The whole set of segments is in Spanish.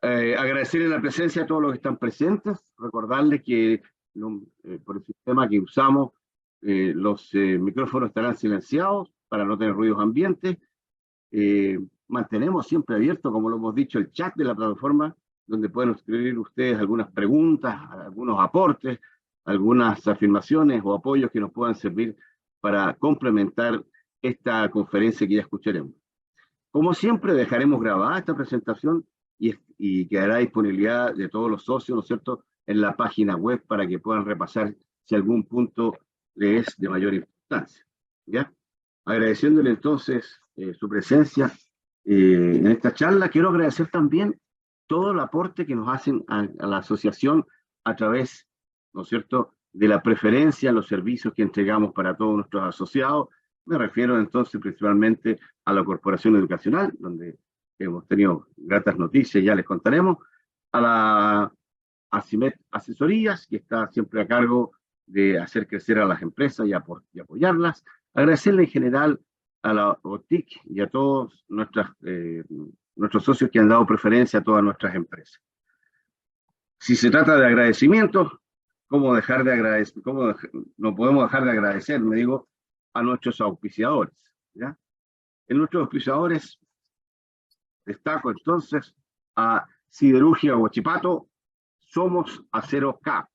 Agradecerle la presencia a todos los que están presentes, recordarles que por el sistema que usamos, los micrófonos estarán silenciados para no tener ruidos ambientes. Mantenemos siempre abierto, como lo hemos dicho, el chat de la plataforma, donde pueden escribir ustedes algunas preguntas, algunos aportes, algunas afirmaciones o apoyos que nos puedan servir para complementar esta conferencia que ya escucharemos. Como siempre, dejaremos grabada esta presentación y quedará a disponibilidad de todos los socios, ¿no es cierto?, en la página web para que puedan repasar si algún punto les es de mayor importancia. ¿Ya? Agradeciéndole entonces su presencia en esta charla, quiero agradecer también todo el aporte que nos hacen a la asociación a través, ¿no es cierto?, de la preferencia en los servicios que entregamos para todos nuestros asociados. Me refiero entonces principalmente a la Corporación Educacional, donde hemos tenido gratas noticias, ya les contaremos, a la ACIMET Asesorías, que está siempre a cargo de hacer crecer a las empresas y apoyarlas. Agradecerle en general a la OTIC y a todos nuestros socios que han dado preferencia a todas nuestras empresas. Si se trata de agradecimientos, ¿cómo dejar de agradecer? No podemos dejar de agradecer, me digo, a nuestros auspiciadores, ¿ya? En nuestros auspiciadores destaco entonces a Siderurgia Huachipato, Somos Acero CAP,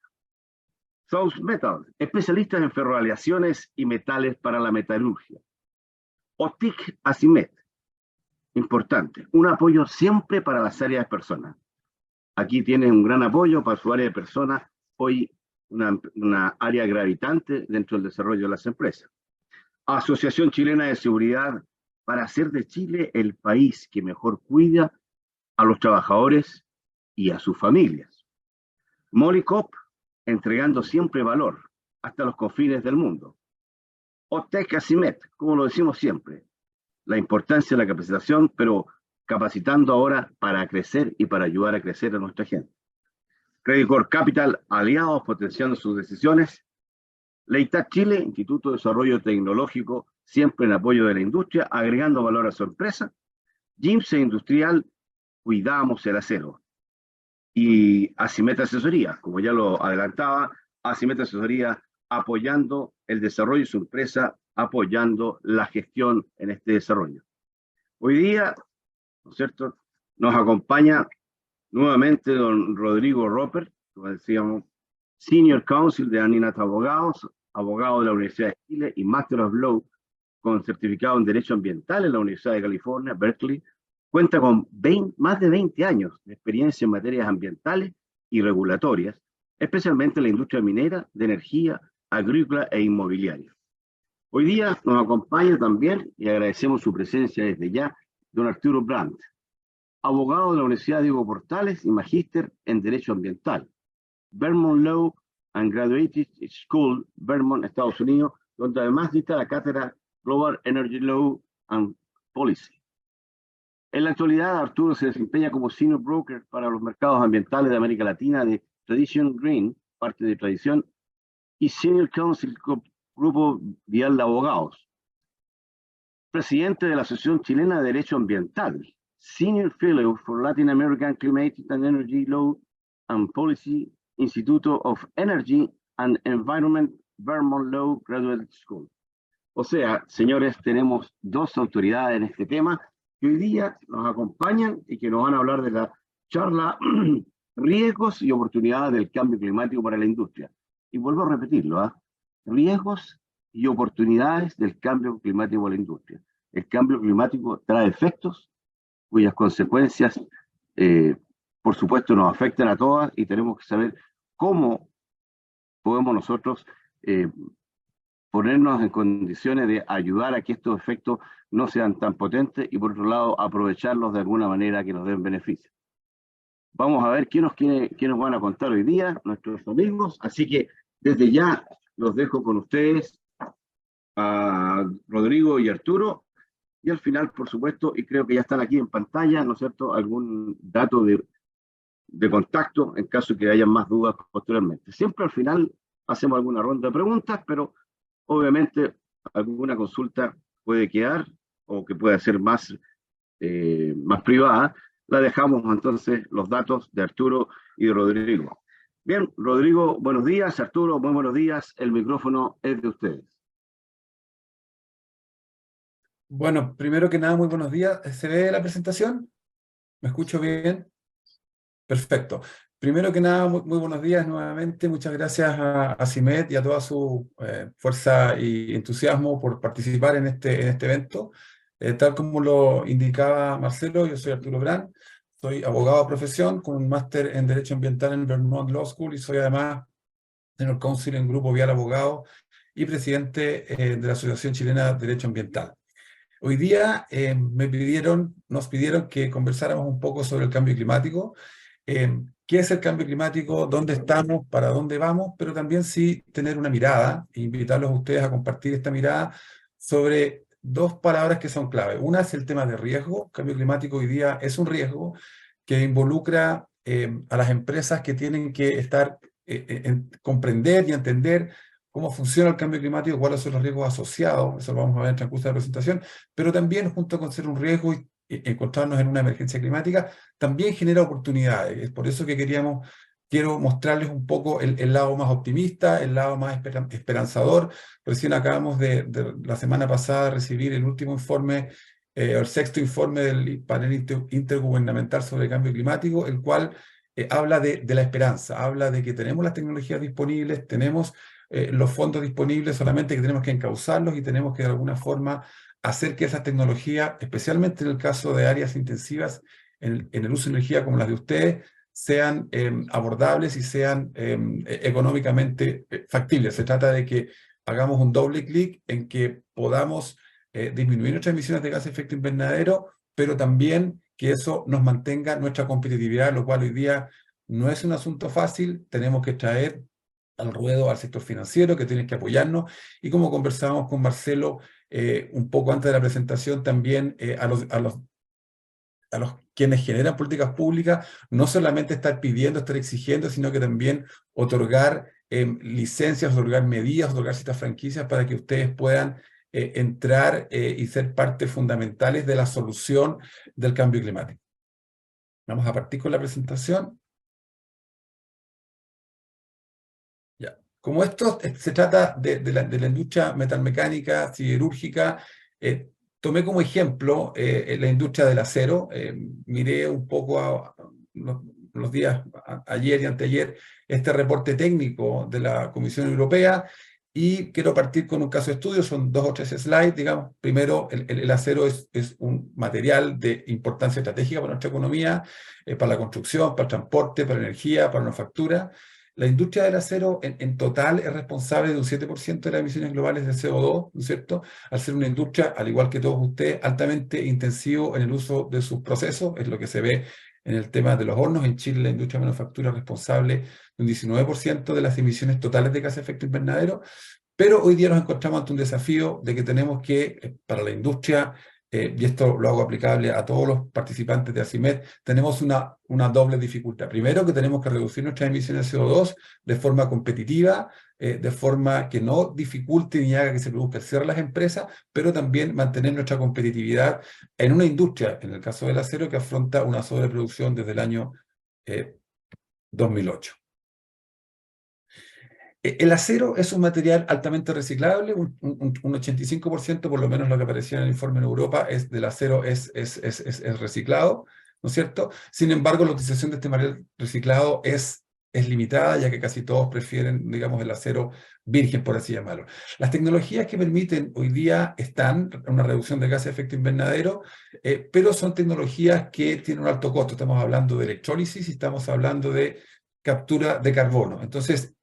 South Metal, especialistas en ferroaleaciones y metales para la metalurgia. OTIC ACIMET, importante, un apoyo siempre para las áreas de personas. Aquí tienen un gran apoyo para su área de personas, hoy una área gravitante dentro del desarrollo de las empresas. Asociación Chilena de Seguridad, para hacer de Chile el país que mejor cuida a los trabajadores y a sus familias. Molicop, entregando siempre valor hasta los confines del mundo. OTEC ACIMET, como lo decimos siempre, la importancia de la capacitación, pero capacitando ahora para crecer y para ayudar a crecer a nuestra gente. Credit Corp Capital, aliados potenciando sus decisiones. Leitat Chile, Instituto de Desarrollo Tecnológico, siempre en apoyo de la industria, agregando valor a su empresa. Gimse Industrial, cuidamos el acero. Y ACIMET Asesoría, como ya lo adelantaba, ACIMET Asesoría apoyando el desarrollo de su empresa, apoyando la gestión en este desarrollo. Hoy día, ¿no es cierto?, nos acompaña nuevamente don Rodrigo Roper, como decíamos, Senior Counsel de Aninat Abogados, abogado de la Universidad de Chile y Master of Law con certificado en Derecho Ambiental en la Universidad de California, Berkeley. Cuenta con más de 20 años de experiencia en materias ambientales y regulatorias, especialmente en la industria minera, de energía, agrícola e inmobiliaria. Hoy día nos acompaña también, y agradecemos su presencia desde ya, don Arturo Brandt, abogado de la Universidad Diego Portales y magíster en Derecho Ambiental, Vermont Law and Graduate School, Vermont, Estados Unidos, donde además dicta la cátedra Global Energy Law and Policy. En la actualidad, Arturo se desempeña como Senior Broker para los mercados ambientales de América Latina de Tradition Green, parte de Tradición, y Senior Counsel Grupo Vial de Abogados. Presidente de la Asociación Chilena de Derecho Ambiental, Senior Fellow for Latin American Climate and Energy Law and Policy, Institute of Energy and Environment, Vermont Law Graduate School. O sea, señores, tenemos dos autoridades en este tema que hoy día nos acompañan y que nos van a hablar de la charla Riesgos y oportunidades del cambio climático para la industria. Y vuelvo a repetirlo, riesgos y oportunidades del cambio climático para la industria. El cambio climático trae efectos cuyas consecuencias, por supuesto, nos afectan a todas y tenemos que saber cómo podemos nosotros ponernos en condiciones de ayudar a que estos efectos no sean tan potentes y, por otro lado, aprovecharlos de alguna manera que nos den beneficio. Vamos a ver qué nos van a contar hoy día nuestros amigos, así que desde ya los dejo con ustedes, a Rodrigo y Arturo, y al final, por supuesto, y creo que ya están aquí en pantalla, ¿no es cierto?, algún dato de contacto en caso de que haya más dudas posteriormente. Siempre al final hacemos alguna ronda de preguntas, pero obviamente alguna consulta puede quedar o que pueda ser más privada, la dejamos entonces los datos de Arturo y de Rodrigo. Bien, Rodrigo, buenos días. Arturo, muy buenos días. El micrófono es de ustedes. Bueno, primero que nada, muy buenos días. ¿Se ve la presentación? ¿Me escucho bien? Perfecto. Primero que nada, muy buenos días nuevamente. Muchas gracias a CIMED y a toda su fuerza y entusiasmo por participar en este evento. Tal como lo indicaba Marcelo, yo soy Arturo Brand, soy abogado de profesión con un máster en Derecho Ambiental en Vermont Law School y soy además Senior Counsel en Grupo Vial Abogado y presidente de la Asociación Chilena de Derecho Ambiental. Hoy día nos pidieron que conversáramos un poco sobre el cambio climático. ¿Qué es el cambio climático? ¿Dónde estamos? ¿Para dónde vamos? Pero también sí tener una mirada, e invitarlos a ustedes a compartir esta mirada sobre dos palabras que son clave. Una es el tema de riesgo. El cambio climático hoy día es un riesgo que involucra a las empresas que tienen que estar comprender y entender cómo funciona el cambio climático, cuáles son los riesgos asociados, eso lo vamos a ver en el transcurso de la presentación, pero también junto con ser un riesgo y encontrarnos en una emergencia climática, también genera oportunidades. Es por eso que quiero mostrarles un poco el lado más optimista, el lado más esperanzador. Recién acabamos de la semana pasada recibir el último informe, el sexto informe del panel intergubernamental sobre el cambio climático, el cual habla de la esperanza, habla de que tenemos las tecnologías disponibles, tenemos los fondos disponibles, solamente que tenemos que encauzarlos y tenemos que de alguna forma hacer que esas tecnologías, especialmente en el caso de áreas intensivas en el uso de energía como las de ustedes, sean abordables y sean económicamente factibles. Se trata de que hagamos un doble clic en que podamos disminuir nuestras emisiones de gases de efecto invernadero, pero también que eso nos mantenga nuestra competitividad, lo cual hoy día no es un asunto fácil. Tenemos que traer al ruedo al sector financiero, que tiene que apoyarnos, y como conversábamos con Marcelo un poco antes de la presentación, también a los quienes generan políticas públicas, no solamente estar pidiendo, estar exigiendo, sino que también otorgar licencias, otorgar medidas, otorgar ciertas franquicias para que ustedes puedan entrar y ser parte fundamentales de la solución del cambio climático. Vamos a partir con la presentación. Ya. Como esto se trata de la industria metalmecánica, siderúrgica, tomé como ejemplo la industria del acero. Miré un poco los días, ayer y anteayer, este reporte técnico de la Comisión Europea y quiero partir con un caso de estudio. Son 2 o 3 slides, digamos. Primero, el acero es un material de importancia estratégica para nuestra economía, para la construcción, para el transporte, para la energía, para la manufactura. La industria del acero en total es responsable de un 7% de las emisiones globales de CO2, ¿no es cierto? Al ser una industria, al igual que todos ustedes, altamente intensivo en el uso de sus procesos, es lo que se ve en el tema de los hornos. En Chile la industria de manufactura es responsable de un 19% de las emisiones totales de gases de efecto invernadero, pero hoy día nos encontramos ante un desafío de que tenemos que, para la industria, y esto lo hago aplicable a todos los participantes de ACIMED, tenemos una doble dificultad. Primero, que tenemos que reducir nuestras emisiones de CO2 de forma competitiva, de forma que no dificulte ni haga que se produzca el cierre de las empresas, pero también mantener nuestra competitividad en una industria, en el caso del acero, que afronta una sobreproducción desde el año 2008. El acero es un material altamente reciclable, un 85%, por lo menos lo que aparecía en el informe en Europa, del acero es reciclado, ¿no es cierto? Sin embargo, la utilización de este material reciclado es limitada, ya que casi todos prefieren, digamos, el acero virgen, por así llamarlo. Las tecnologías que permiten hoy día están una reducción de gases de efecto invernadero, pero son tecnologías que tienen un alto costo. Estamos hablando de electrólisis y estamos hablando de captura de carbono. Entonces,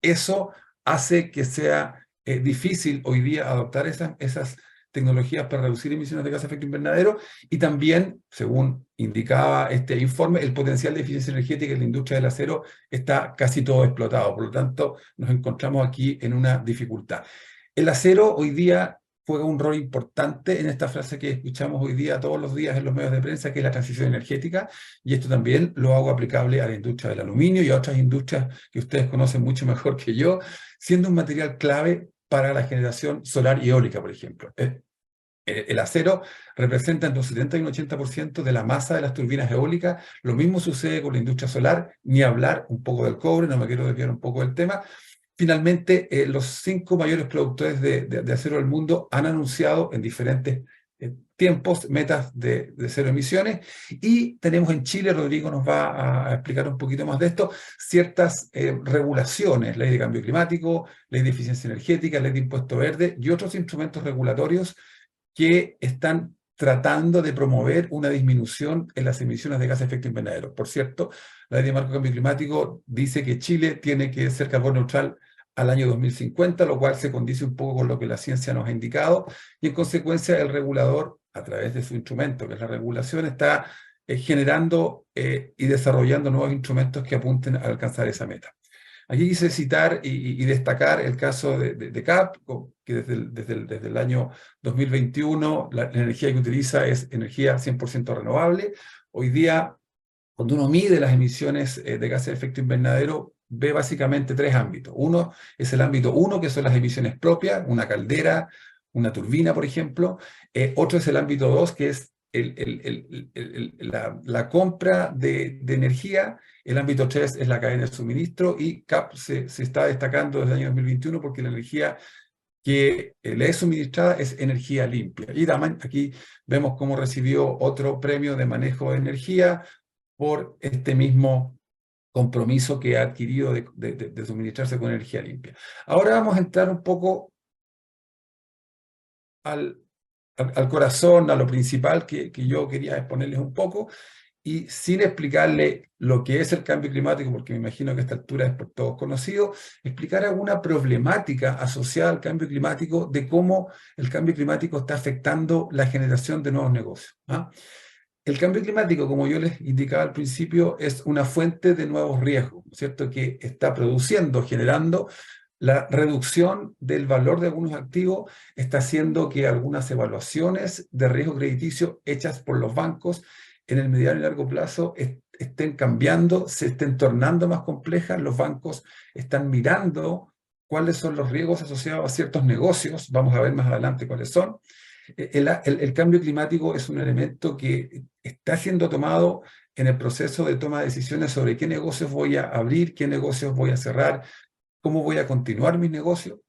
eso hace que sea difícil hoy día adoptar esas tecnologías para reducir emisiones de gases de efecto invernadero, y también, según indicaba este informe, el potencial de eficiencia energética en la industria del acero está casi todo explotado. Por lo tanto, nos encontramos aquí en una dificultad. El acero hoy día juega un rol importante en esta frase que escuchamos hoy día todos los días en los medios de prensa, que es la transición energética, y esto también lo hago aplicable a la industria del aluminio y a otras industrias que ustedes conocen mucho mejor que yo, siendo un material clave para la generación solar y eólica, por ejemplo. El acero representa entre un 70 y un 80% de la masa de las turbinas eólicas. Lo mismo sucede con la industria solar, ni hablar un poco del cobre, no me quiero desviar un poco del tema. Finalmente, los 5 mayores productores de acero del mundo han anunciado en diferentes tiempos metas de cero emisiones, y tenemos en Chile, Rodrigo nos va a explicar un poquito más de esto, ciertas regulaciones, ley de cambio climático, ley de eficiencia energética, ley de impuesto verde y otros instrumentos regulatorios que están tratando de promover una disminución en las emisiones de gases de efecto invernadero. Por cierto, la ley de marco de cambio climático dice que Chile tiene que ser carbono neutral al año 2050, lo cual se condice un poco con lo que la ciencia nos ha indicado, y en consecuencia el regulador, a través de su instrumento, que es la regulación, está generando y desarrollando nuevos instrumentos que apunten a alcanzar esa meta. Aquí quise citar y destacar el caso de CAP, que desde el año 2021 la energía que utiliza es energía 100% renovable. Hoy día, cuando uno mide las emisiones de gases de efecto invernadero, ve básicamente 3 ámbitos. Uno es el ámbito 1, que son las emisiones propias, una caldera, una turbina, por ejemplo. Otro es el ámbito 2, que es la compra de energía. El ámbito 3 es la cadena de suministro, y CAP se está destacando desde el año 2021 porque la energía que le es suministrada es energía limpia. Y también aquí vemos cómo recibió otro premio de manejo de energía por este mismo compromiso que ha adquirido de suministrarse con energía limpia. Ahora vamos a entrar un poco al corazón, a lo principal que yo quería exponerles un poco, y sin explicarle lo que es el cambio climático, porque me imagino que a esta altura es por todos conocido, explicar alguna problemática asociada al cambio climático, de cómo el cambio climático está afectando la generación de nuevos negocios. El cambio climático, como yo les indicaba al principio, es una fuente de nuevos riesgos, ¿cierto?, que está produciendo, generando la reducción del valor de algunos activos, está haciendo que algunas evaluaciones de riesgo crediticio hechas por los bancos en el mediano y largo plazo estén cambiando, se estén tornando más complejas. Los bancos están mirando cuáles son los riesgos asociados a ciertos negocios, vamos a ver más adelante cuáles son. El cambio climático es un elemento que está siendo tomado en el proceso de toma de decisiones sobre qué negocios voy a abrir, qué negocios voy a cerrar, cómo voy a continuar mis negocios.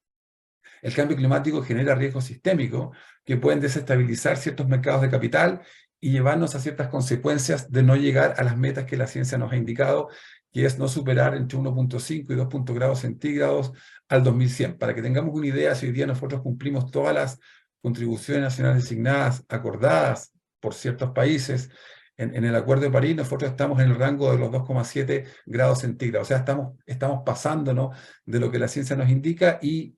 El cambio climático genera riesgos sistémicos que pueden desestabilizar ciertos mercados de capital y llevarnos a ciertas consecuencias de no llegar a las metas que la ciencia nos ha indicado, que es no superar entre 1.5 y 2 grados centígrados al 2100. Para que tengamos una idea, si hoy día nosotros cumplimos todas las contribuciones nacionales designadas, acordadas por ciertos países, en el Acuerdo de París, nosotros estamos en el rango de los 2,7 grados centígrados. O sea, estamos pasándonos de lo que la ciencia nos indica, y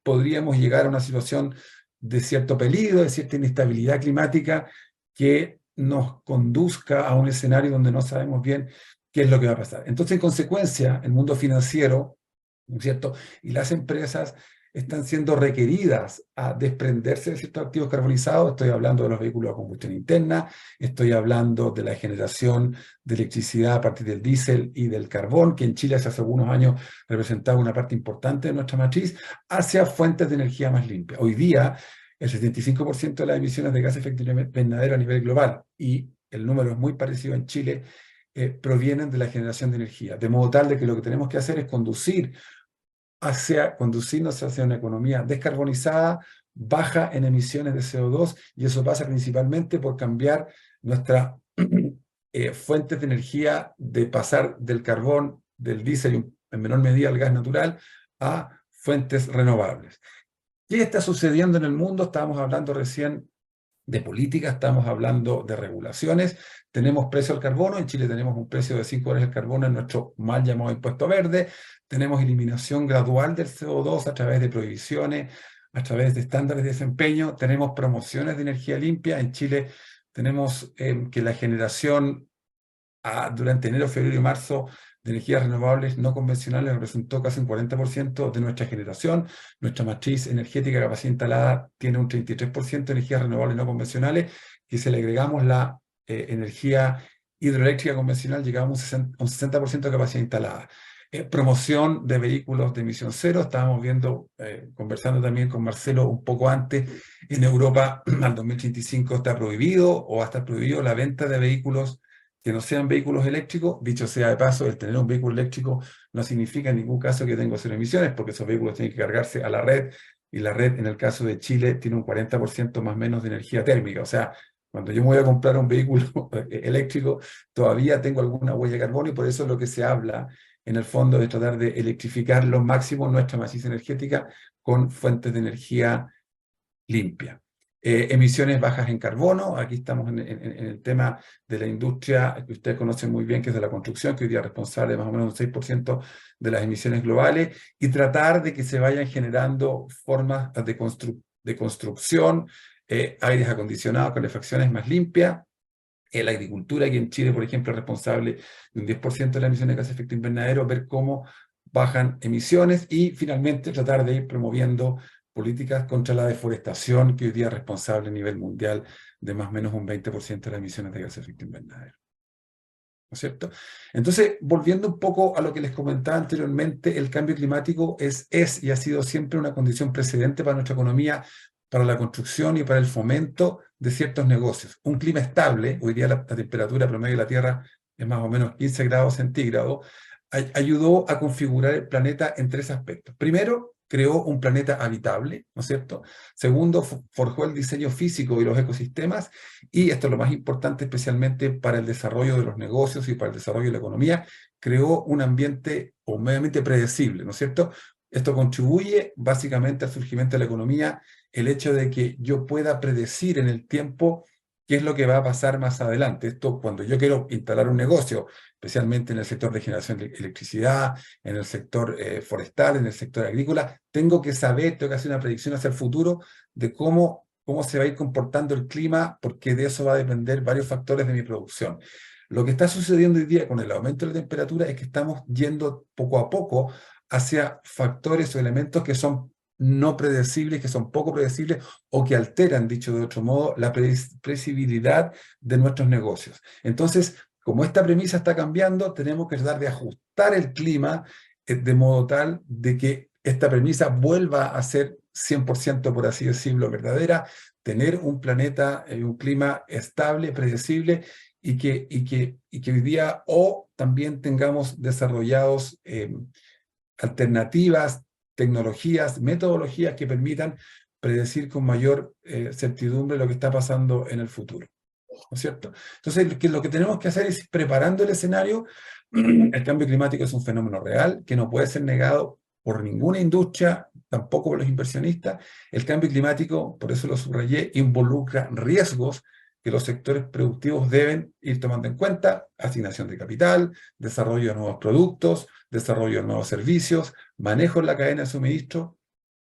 podríamos llegar a una situación de cierto peligro, de cierta inestabilidad climática, que nos conduzca a un escenario donde no sabemos bien qué es lo que va a pasar. Entonces, en consecuencia, el mundo financiero, ¿no es cierto?, y las empresas están siendo requeridas a desprenderse de ciertos activos carbonizados. Estoy hablando de los vehículos a combustión interna, estoy hablando de la generación de electricidad a partir del diésel y del carbón, que en Chile hace algunos años representaba una parte importante de nuestra matriz, hacia fuentes de energía más limpias. Hoy día, el 75% de las emisiones de gases de efecto invernadero a nivel global, y el número es muy parecido en Chile, provienen de la generación de energía. De modo tal de que lo que tenemos que hacer es conducirnos hacia una economía descarbonizada, baja en emisiones de CO2, y eso pasa principalmente por cambiar nuestras fuentes de energía, de pasar del carbón, del diésel y en menor medida al gas natural, a fuentes renovables. ¿Qué está sucediendo en el mundo? Estábamos hablando recién de política, estamos hablando de regulaciones. Tenemos precio al carbono, en Chile tenemos un precio de $5 el carbono en nuestro mal llamado impuesto verde. Tenemos eliminación gradual del CO2 a través de prohibiciones, a través de estándares de desempeño. Tenemos promociones de energía limpia. En Chile tenemos que la generación durante enero, febrero y marzo de energías renovables no convencionales representó casi un 40% de nuestra generación. Nuestra matriz energética de capacidad instalada tiene un 33% de energías renovables no convencionales, que si le agregamos la energía hidroeléctrica convencional, llegamos a un 60% de capacidad instalada. promoción de vehículos de emisión cero. Estábamos viendo, conversando también con Marcelo un poco antes, en Europa al 2035 está prohibido o va a estar prohibido la venta de vehículos que no sean vehículos eléctricos. Dicho sea de paso, el tener un vehículo eléctrico no significa en ningún caso que tenga cero emisiones, porque esos vehículos tienen que cargarse a la red, y la red, en el caso de Chile, tiene un 40% más o menos de energía térmica. O sea, cuando yo me voy a comprar un vehículo eléctrico, todavía tengo alguna huella de carbono, y por eso es lo que se habla en el fondo de tratar de electrificar lo máximo nuestra matriz energética con fuentes de energía limpia. Emisiones bajas en carbono, aquí estamos en el tema de la industria que ustedes conocen muy bien, que es de la construcción, que hoy día es responsable de más o menos un 6% de las emisiones globales, y tratar de que se vayan generando formas de construcción, aires acondicionados, calefacciones más limpias. La agricultura, que en Chile, por ejemplo, es responsable de un 10% de las emisiones de gases de efecto invernadero, ver cómo bajan emisiones, y finalmente tratar de ir promoviendo políticas contra la deforestación, que hoy día es responsable a nivel mundial de más o menos un 20% de las emisiones de gases de efecto invernadero. ¿No es cierto? Entonces, volviendo un poco a lo que les comentaba anteriormente, el cambio climático es y ha sido siempre una condición precedente para nuestra economía, para la construcción y para el fomento de ciertos negocios. Un clima estable, hoy día la temperatura promedio de la Tierra es más o menos 15 grados centígrados, ayudó a configurar el planeta en tres aspectos. Primero, creó un planeta habitable, ¿no es cierto? Segundo, forjó el diseño físico y los ecosistemas, y esto es lo más importante, especialmente para el desarrollo de los negocios y para el desarrollo de la economía, creó un ambiente o medio ambiente predecible, ¿no es cierto? Esto contribuye básicamente al surgimiento de la economía, el hecho de que yo pueda predecir en el tiempo qué es lo que va a pasar más adelante. Esto, cuando yo quiero instalar un negocio, especialmente en el sector de generación de electricidad, en el sector forestal, en el sector agrícola, tengo que saber, tengo que hacer una predicción hacia el futuro de cómo se va a ir comportando el clima, porque de eso va a depender varios factores de mi producción. Lo que está sucediendo hoy día con el aumento de la temperatura es que estamos yendo poco a poco hacia factores o elementos que son no predecibles, que son poco predecibles, o que alteran, dicho de otro modo, la predecibilidad de nuestros negocios. Entonces, como esta premisa está cambiando, tenemos que tratar de ajustar el clima de modo tal de que esta premisa vuelva a ser 100%, por así decirlo, verdadera, tener un planeta, un clima estable, predecible, y que hoy día también tengamos desarrollados alternativas, tecnologías, metodologías que permitan predecir con mayor certidumbre lo que está pasando en el futuro. ¿No es cierto? Entonces, lo que tenemos que hacer es, preparando el escenario, el cambio climático es un fenómeno real que no puede ser negado por ninguna industria, tampoco por los inversionistas. El cambio climático, por eso lo subrayé, involucra riesgos que los sectores productivos deben ir tomando en cuenta: asignación de capital, desarrollo de nuevos productos, desarrollo de nuevos servicios, manejo en la cadena de suministro,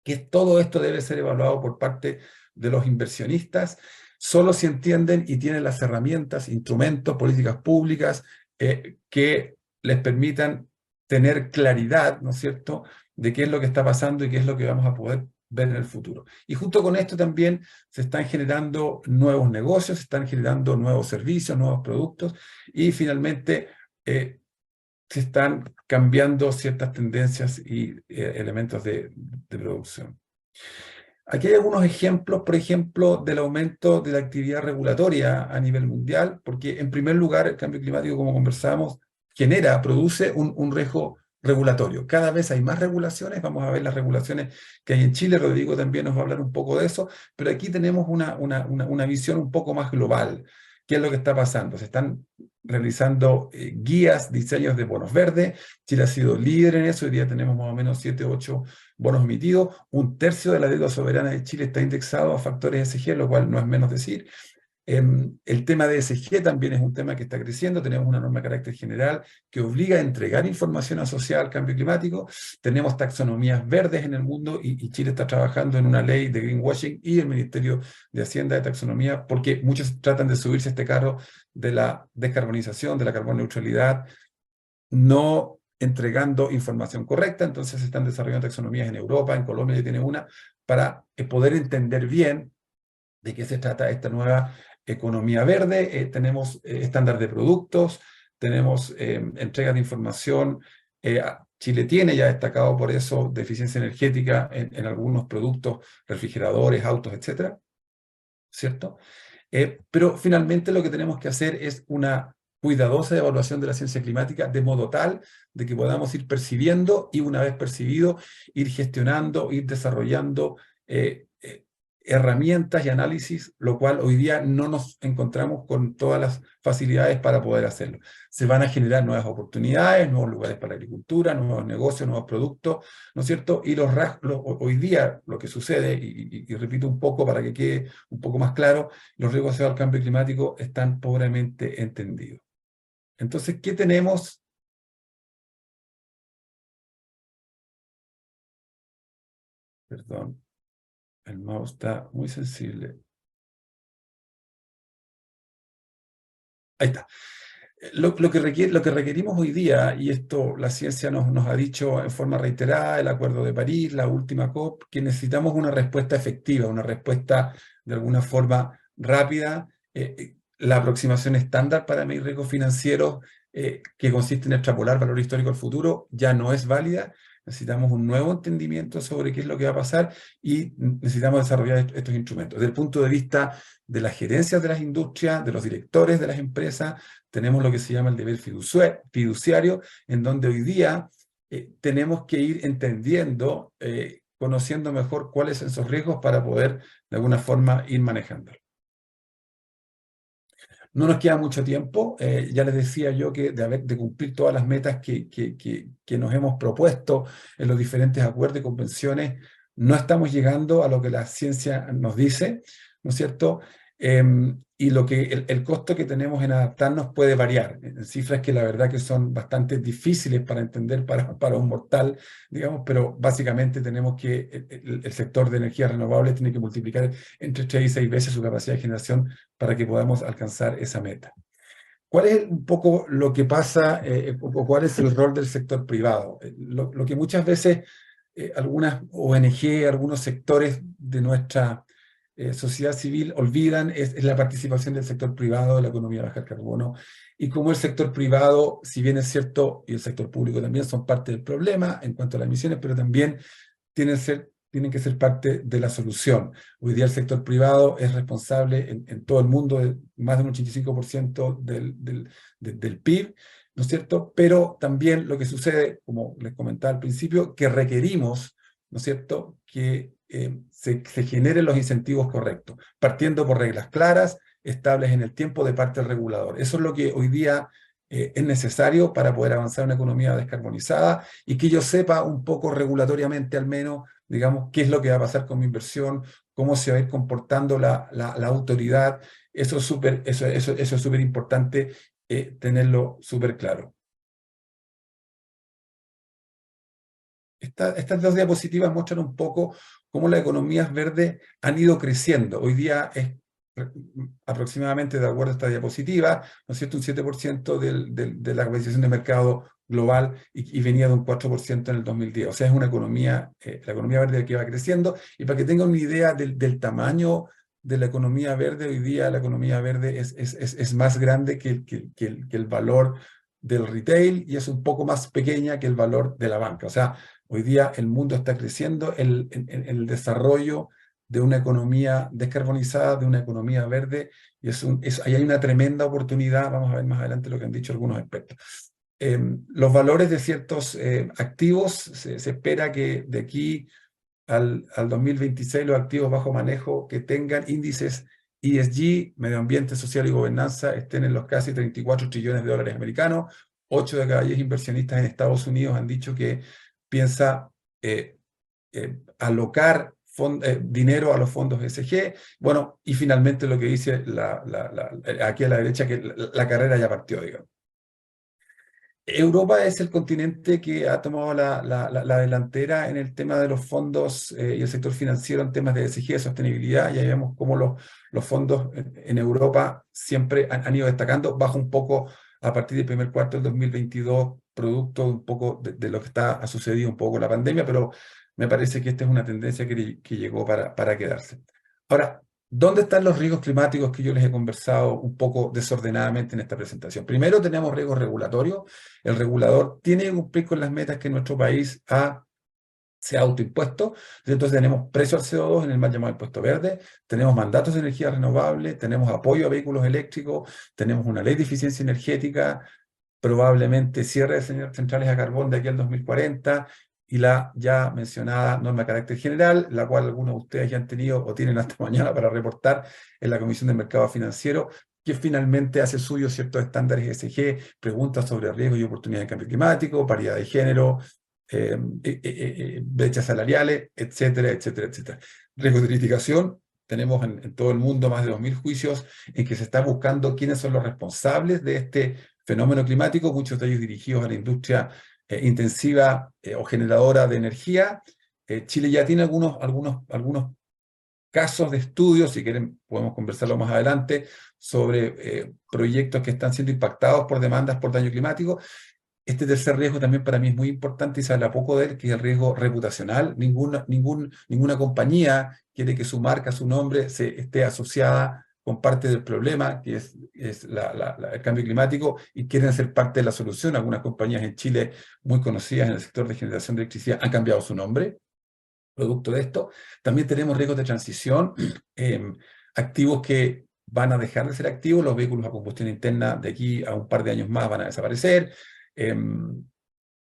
que todo esto debe ser evaluado por parte de los inversionistas. Solo si entienden y tienen las herramientas, instrumentos, políticas públicas que les permitan tener claridad, ¿no es cierto?, de qué es lo que está pasando y qué es lo que vamos a poder ver en el futuro. Y junto con esto también se están generando nuevos negocios, se están generando nuevos servicios, nuevos productos, y finalmente se están cambiando ciertas tendencias y elementos de producción. Aquí hay algunos ejemplos, por ejemplo, del aumento de la actividad regulatoria a nivel mundial, porque en primer lugar el cambio climático, como conversamos, produce un riesgo regulatorio. Cada vez hay más regulaciones, vamos a ver las regulaciones que hay en Chile, Rodrigo también nos va a hablar un poco de eso, pero aquí tenemos una visión un poco más global. ¿Qué es lo que está pasando? Se están realizando guías, diseños de bonos verdes. Chile ha sido líder en eso, hoy día tenemos más o menos 7 u 8 bonos emitidos. Un tercio de la deuda soberana de Chile está indexado a factores ESG, lo cual no es menos decir. El tema de ESG también es un tema que está creciendo. Tenemos una norma de carácter general que obliga a entregar información asociada al cambio climático. Tenemos taxonomías verdes en el mundo, y Chile está trabajando en una ley de greenwashing, y el Ministerio de Hacienda de taxonomía, porque muchos tratan de subirse a este carro de la descarbonización, de la carbono neutralidad, no entregando información correcta. Entonces se están desarrollando taxonomías en Europa, en Colombia ya tiene una, para poder entender bien de qué se trata esta nueva economía verde. Tenemos estándar de productos, tenemos entrega de información Chile tiene ya destacado por eso de eficiencia energética en algunos productos, refrigeradores, autos, etcétera, ¿cierto? Pero finalmente lo que tenemos que hacer es una cuidadosa evaluación de la ciencia climática de modo tal de que podamos ir percibiendo y una vez percibido, ir gestionando, ir desarrollando herramientas y análisis, lo cual hoy día no nos encontramos con todas las facilidades para poder hacerlo. Se van a generar nuevas oportunidades, nuevos lugares para la agricultura, nuevos negocios, nuevos productos, ¿no es cierto? Y hoy día lo que sucede, y repito un poco para que quede un poco más claro, los riesgos asociados al cambio climático están pobremente entendidos. Entonces, ¿qué tenemos? Perdón, el mouse está muy sensible. Ahí está. Lo que requerimos hoy día, y esto la ciencia nos ha dicho en forma reiterada, el Acuerdo de París, la última COP, que necesitamos una respuesta efectiva, una respuesta de alguna forma rápida. La aproximación estándar para medir riesgos financieros, que consiste en extrapolar valor histórico al futuro, ya no es válida. Necesitamos un nuevo entendimiento sobre qué es lo que va a pasar y necesitamos desarrollar estos instrumentos. Desde el punto de vista de las gerencias de las industrias, de los directores de las empresas, tenemos lo que se llama el deber fiduciario, en donde hoy día tenemos que ir entendiendo, conociendo mejor cuáles son esos riesgos para poder de alguna forma ir manejándolos. No nos queda mucho tiempo, ya les decía yo que de cumplir todas las metas que nos hemos propuesto en los diferentes acuerdos y convenciones, no estamos llegando a lo que la ciencia nos dice, ¿no es cierto? Y el costo que tenemos en adaptarnos puede variar, en cifras que la verdad que son bastante difíciles para entender para un mortal, digamos, pero básicamente tenemos que, el sector de energías renovables tiene que multiplicar entre 3 y 6 veces su capacidad de generación para que podamos alcanzar esa meta. ¿Cuál es un poco lo que pasa o cuál es el rol del sector privado? Lo que muchas veces algunas ONG, algunos sectores de nuestra sociedad civil olvidan es la participación del sector privado de la economía baja carbono y cómo el sector privado, si bien es cierto, y el sector público también son parte del problema en cuanto a las emisiones, pero también tienen que ser parte de la solución. Hoy día el sector privado es responsable en todo el mundo de más de un 85% del PIB, ¿no es cierto? Pero también lo que sucede, como les comentaba al principio, que requerimos, ¿no es cierto?, que se generen los incentivos correctos, partiendo por reglas claras, estables en el tiempo de parte del regulador. Eso es lo que hoy día es necesario para poder avanzar en una economía descarbonizada y que yo sepa un poco regulatoriamente al menos, digamos, qué es lo que va a pasar con mi inversión, cómo se va a ir comportando la autoridad. Eso es súper importante tenerlo súper claro. Estas dos diapositivas muestran un poco cómo las economías verdes han ido creciendo. Hoy día es aproximadamente, de acuerdo a esta diapositiva, ¿no es cierto?, un 7% de la capitalización de mercado global y venía de un 4% en el 2010. O sea, es una economía, la economía verde que va creciendo. Y para que tengan una idea del tamaño de la economía verde, hoy día la economía verde es más grande que el valor del retail y es un poco más pequeña que el valor de la banca. O sea, hoy día el mundo está creciendo en el desarrollo de una economía descarbonizada, de una economía verde, y ahí hay una tremenda oportunidad. Vamos a ver más adelante lo que han dicho algunos expertos. Los valores de ciertos activos, se espera que de aquí al 2026 los activos bajo manejo que tengan índices ESG, medio ambiente, social y gobernanza, estén en los casi 34 trillones de dólares americanos. 8 de cada 10 inversionistas en Estados Unidos han dicho que piensa alocar dinero a los fondos ESG. Bueno, y finalmente lo que dice aquí a la derecha, que la carrera ya partió, digamos. Europa es el continente que ha tomado la delantera en el tema de los fondos y el sector financiero en temas de ESG, de sostenibilidad. Ya vemos cómo los fondos en Europa siempre han ido destacando, bajo un poco a partir del primer cuarto del 2022, producto un poco de lo que ha sucedido un poco con la pandemia, pero me parece que esta es una tendencia que llegó para quedarse. Ahora, ¿Dónde están los riesgos climáticos que yo les he conversado un poco desordenadamente en esta presentación? Primero tenemos riesgos regulatorios. El regulador tiene que cumplir con las metas que nuestro país se ha autoimpuesto. Entonces tenemos precio al CO2 en el mal llamado impuesto verde, tenemos mandatos de energía renovable, tenemos apoyo a vehículos eléctricos, tenemos una ley de eficiencia energética, probablemente cierre de centrales a carbón de aquí al 2040, y la ya mencionada norma de carácter general, la cual algunos de ustedes ya han tenido o tienen hasta mañana para reportar en la Comisión de Mercado Financiero, que finalmente hace suyo ciertos estándares ESG, preguntas sobre riesgos y oportunidades de cambio climático, paridad de género, brechas salariales, etcétera, etcétera, etcétera. Riesgos de litigación, tenemos en todo el mundo más de 2000 juicios en que se está buscando quiénes son los responsables de este fenómeno climático, muchos de ellos dirigidos a la industria intensiva o generadora de energía. Chile ya tiene algunos casos de estudio, si quieren podemos conversarlo más adelante, sobre proyectos que están siendo impactados por demandas por daño climático. Este tercer riesgo también para mí es muy importante y se habla poco de él, que es el riesgo reputacional. Ninguna compañía quiere que su marca, su nombre, esté asociada con parte del problema, que es el cambio climático, y quieren ser parte de la solución. Algunas compañías en Chile muy conocidas en el sector de generación de electricidad han cambiado su nombre, producto de esto. También tenemos riesgos de transición, activos que van a dejar de ser activos, los vehículos a combustión interna de aquí a un par de años más van a desaparecer.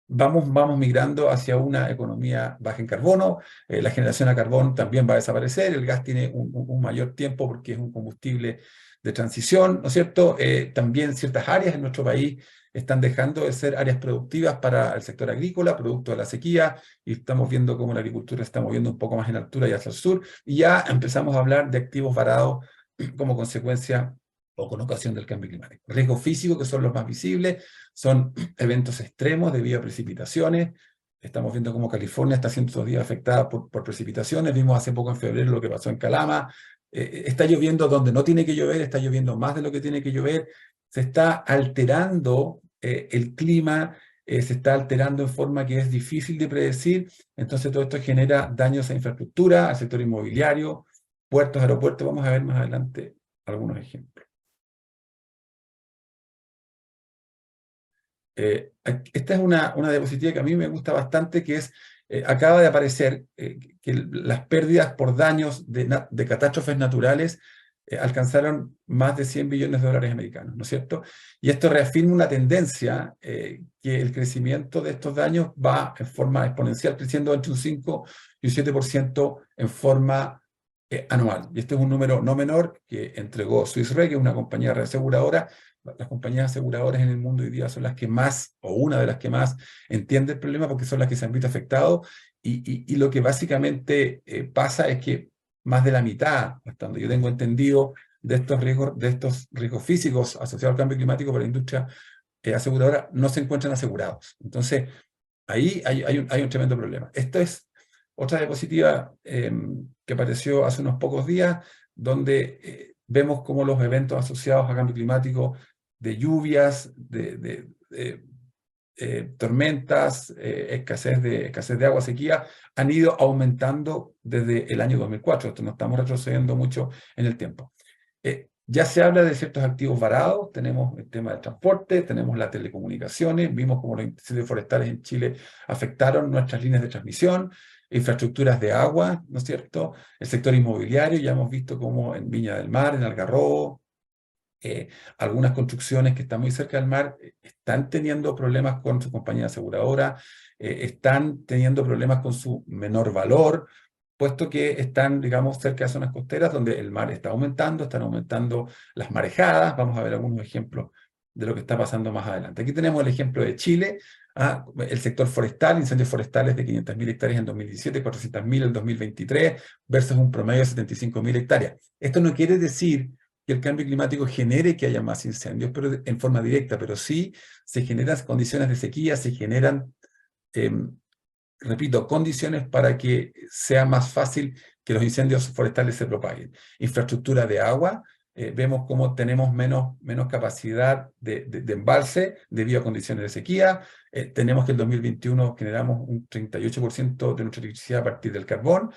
Vamos migrando hacia una economía baja en carbono, la generación a carbón también va a desaparecer, el gas tiene un mayor tiempo porque es un combustible de transición, ¿no es cierto? También ciertas áreas en nuestro país están dejando de ser áreas productivas para el sector agrícola, producto de la sequía, y estamos viendo cómo la agricultura se está moviendo un poco más en altura y hacia el sur, y ya empezamos a hablar de activos varados como consecuencia o con ocasión del cambio climático. Riesgos físicos, que son los más visibles, son eventos extremos debido a precipitaciones. Estamos viendo cómo California está siendo estos días afectada por precipitaciones. Vimos hace poco en febrero lo que pasó en Calama. Está lloviendo donde no tiene que llover, está lloviendo más de lo que tiene que llover. Se está alterando el clima, se está alterando en forma que es difícil de predecir. Entonces todo esto genera daños a infraestructura, al sector inmobiliario, puertos, aeropuertos. Vamos a ver más adelante algunos ejemplos. Esta es una diapositiva que a mí me gusta bastante, que es, acaba de aparecer que las pérdidas por daños de catástrofes naturales alcanzaron más de 100 billones de dólares americanos, ¿no es cierto? Y esto reafirma una tendencia que el crecimiento de estos daños va en forma exponencial, creciendo entre un 5 y un 7% en forma anual. Y este es un número no menor que entregó Swiss Re, que es una compañía reaseguradora. Las compañías aseguradoras en el mundo hoy día son las que más, o una de las que más, entiende el problema porque son las que se han visto afectados. Y lo que básicamente pasa es que más de la mitad, hasta donde yo tengo entendido, de estos riesgos físicos asociados al cambio climático para la industria aseguradora no se encuentran asegurados. Entonces, ahí hay un tremendo problema. Esta es otra diapositiva que apareció hace unos pocos días, donde vemos cómo los eventos asociados a cambio climático de lluvias, de tormentas, escasez de agua, sequía, han ido aumentando desde el año 2004. Esto no estamos retrocediendo mucho en el tiempo. Ya se habla de ciertos activos varados, tenemos el tema del transporte, tenemos las telecomunicaciones, vimos cómo los incendios forestales en Chile afectaron nuestras líneas de transmisión, infraestructuras de agua, ¿no es cierto? El sector inmobiliario, ya hemos visto cómo en Viña del Mar, en Algarrobo, algunas construcciones que están muy cerca del mar están teniendo problemas con su compañía aseguradora, están teniendo problemas con su menor valor, puesto que están, digamos, cerca de zonas costeras donde el mar está aumentando, están aumentando las marejadas. Vamos a ver algunos ejemplos de lo que está pasando más adelante. Aquí tenemos el ejemplo de Chile, el sector forestal, incendios forestales de 500.000 hectáreas en 2017, 400.000 en 2023, versus un promedio de 75.000 hectáreas. Esto no quiere decir que el cambio climático genere que haya más incendios, pero en forma directa, pero sí se generan condiciones de sequía, se generan, repito, condiciones para que sea más fácil que los incendios forestales se propaguen. Infraestructura de agua, vemos cómo tenemos menos capacidad de embalse debido a condiciones de sequía. Tenemos que en 2021 generamos un 38% de nuestra electricidad a partir del carbón.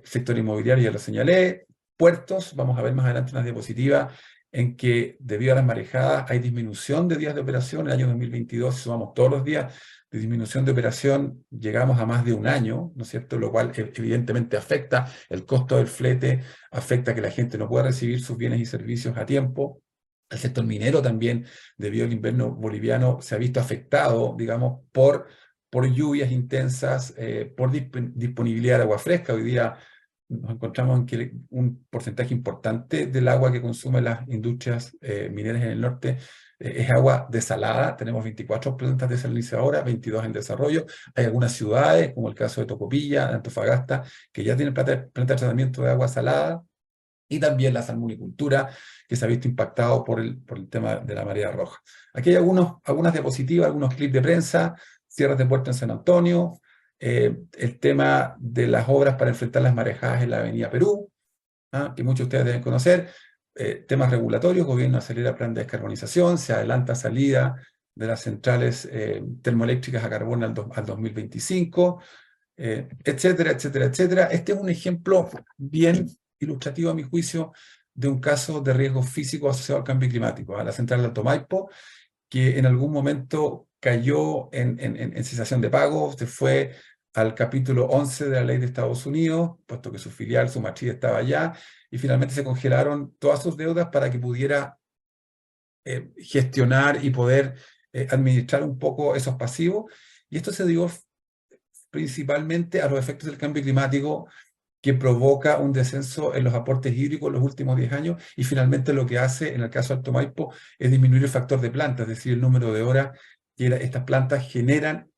Sector inmobiliario, ya lo señalé. puertos, vamos a ver más adelante unas diapositivas en que debido a las marejadas hay disminución de días de operación. En el año 2022, si sumamos todos los días de disminución de operación, llegamos a más de un año, ¿no es cierto? Lo cual evidentemente afecta el costo del flete, afecta que la gente no pueda recibir sus bienes y servicios a tiempo. El sector minero también, debido al invierno boliviano, se ha visto afectado, digamos, por lluvias intensas, por disponibilidad de agua fresca. Hoy día nos encontramos en que un porcentaje importante del agua que consumen las industrias mineras en el norte es agua desalada. Tenemos 24 plantas desalinizadoras, 22 en desarrollo. Hay algunas ciudades, como el caso de Tocopilla, de Antofagasta, que ya tienen planta de tratamiento de agua salada, y también la salmonicultura, que se ha visto impactado por el tema de la marea roja. Aquí hay algunas diapositivas, algunos clips de prensa, cierres de puerto en San Antonio, el tema de las obras para enfrentar las marejadas en la Avenida Perú, que muchos de ustedes deben conocer, temas regulatorios, gobierno acelera plan de descarbonización, se adelanta salida de las centrales termoeléctricas a carbón al 2025, etcétera, etcétera, etcétera. Este es un ejemplo bien ilustrativo, a mi juicio, de un caso de riesgo físico asociado al cambio climático. A la central de Alto Maipo, que en algún momento cayó en cesación de pagos, se fue al capítulo 11 de la ley de Estados Unidos, puesto que su filial, su matriz estaba allá, y finalmente se congelaron todas sus deudas para que pudiera gestionar y poder administrar un poco esos pasivos. Y esto se dio principalmente a los efectos del cambio climático, que provoca un descenso en los aportes hídricos en los últimos 10 años, y finalmente lo que hace, en el caso de Alto Maipo, es disminuir el factor de planta, es decir, el número de horas que estas plantas generan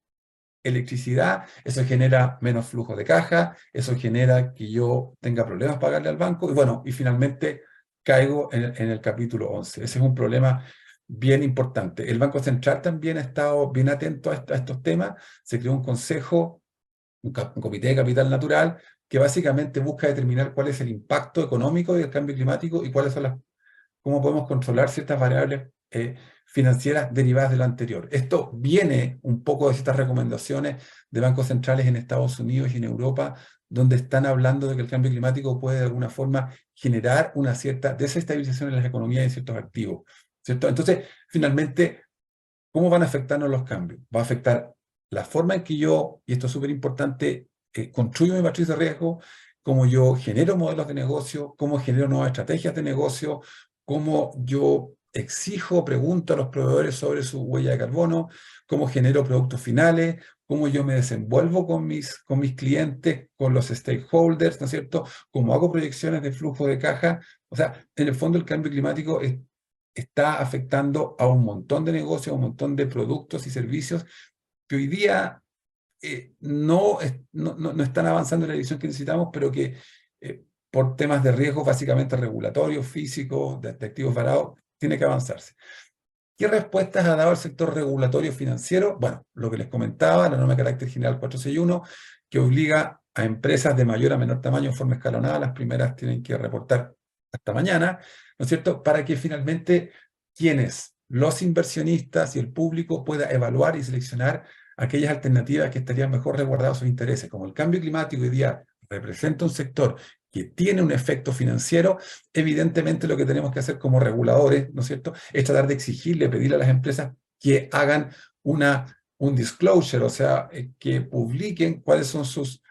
electricidad. Eso genera menos flujo de caja, eso genera que yo tenga problemas para pagarle al banco, y bueno, y finalmente caigo en el capítulo 11. Ese es un problema bien importante. El Banco Central también ha estado bien atento a estos temas. Se creó un consejo, un comité de capital natural, que básicamente busca determinar cuál es el impacto económico del cambio climático y cómo podemos controlar ciertas variables financieras derivadas de lo anterior. Esto viene un poco de estas recomendaciones de bancos centrales en Estados Unidos y en Europa, donde están hablando de que el cambio climático puede de alguna forma generar una cierta desestabilización en las economías y en ciertos activos, ¿cierto? Entonces, finalmente, ¿cómo van a afectarnos los cambios? Va a afectar la forma en que yo, y esto es súper importante, construyo mi matriz de riesgo, cómo yo genero modelos de negocio, cómo genero nuevas estrategias de negocio, cómo yo exijo, pregunto a los proveedores sobre su huella de carbono, cómo genero productos finales, cómo yo me desenvuelvo con mis clientes, con los stakeholders, ¿no es cierto? Cómo hago proyecciones de flujo de caja. O sea, en el fondo el cambio climático está afectando a un montón de negocios, a un montón de productos y servicios que hoy día no están avanzando en la dirección que necesitamos, pero que por temas de riesgos básicamente regulatorios, físicos, de activos varados, tiene que avanzarse. ¿Qué respuestas ha dado el sector regulatorio financiero? Bueno, lo que les comentaba, la norma de carácter general 461, que obliga a empresas de mayor a menor tamaño en forma escalonada. Las primeras tienen que reportar hasta mañana, ¿no es cierto?, para que finalmente los inversionistas y el público pueda evaluar y seleccionar aquellas alternativas que estarían mejor resguardados sus intereses. Como el cambio climático hoy día representa un sector que tiene un efecto financiero, evidentemente lo que tenemos que hacer como reguladores, ¿no es cierto?, es tratar de exigirle, pedirle a las empresas que hagan un disclosure, o sea, que publiquen cuáles son sus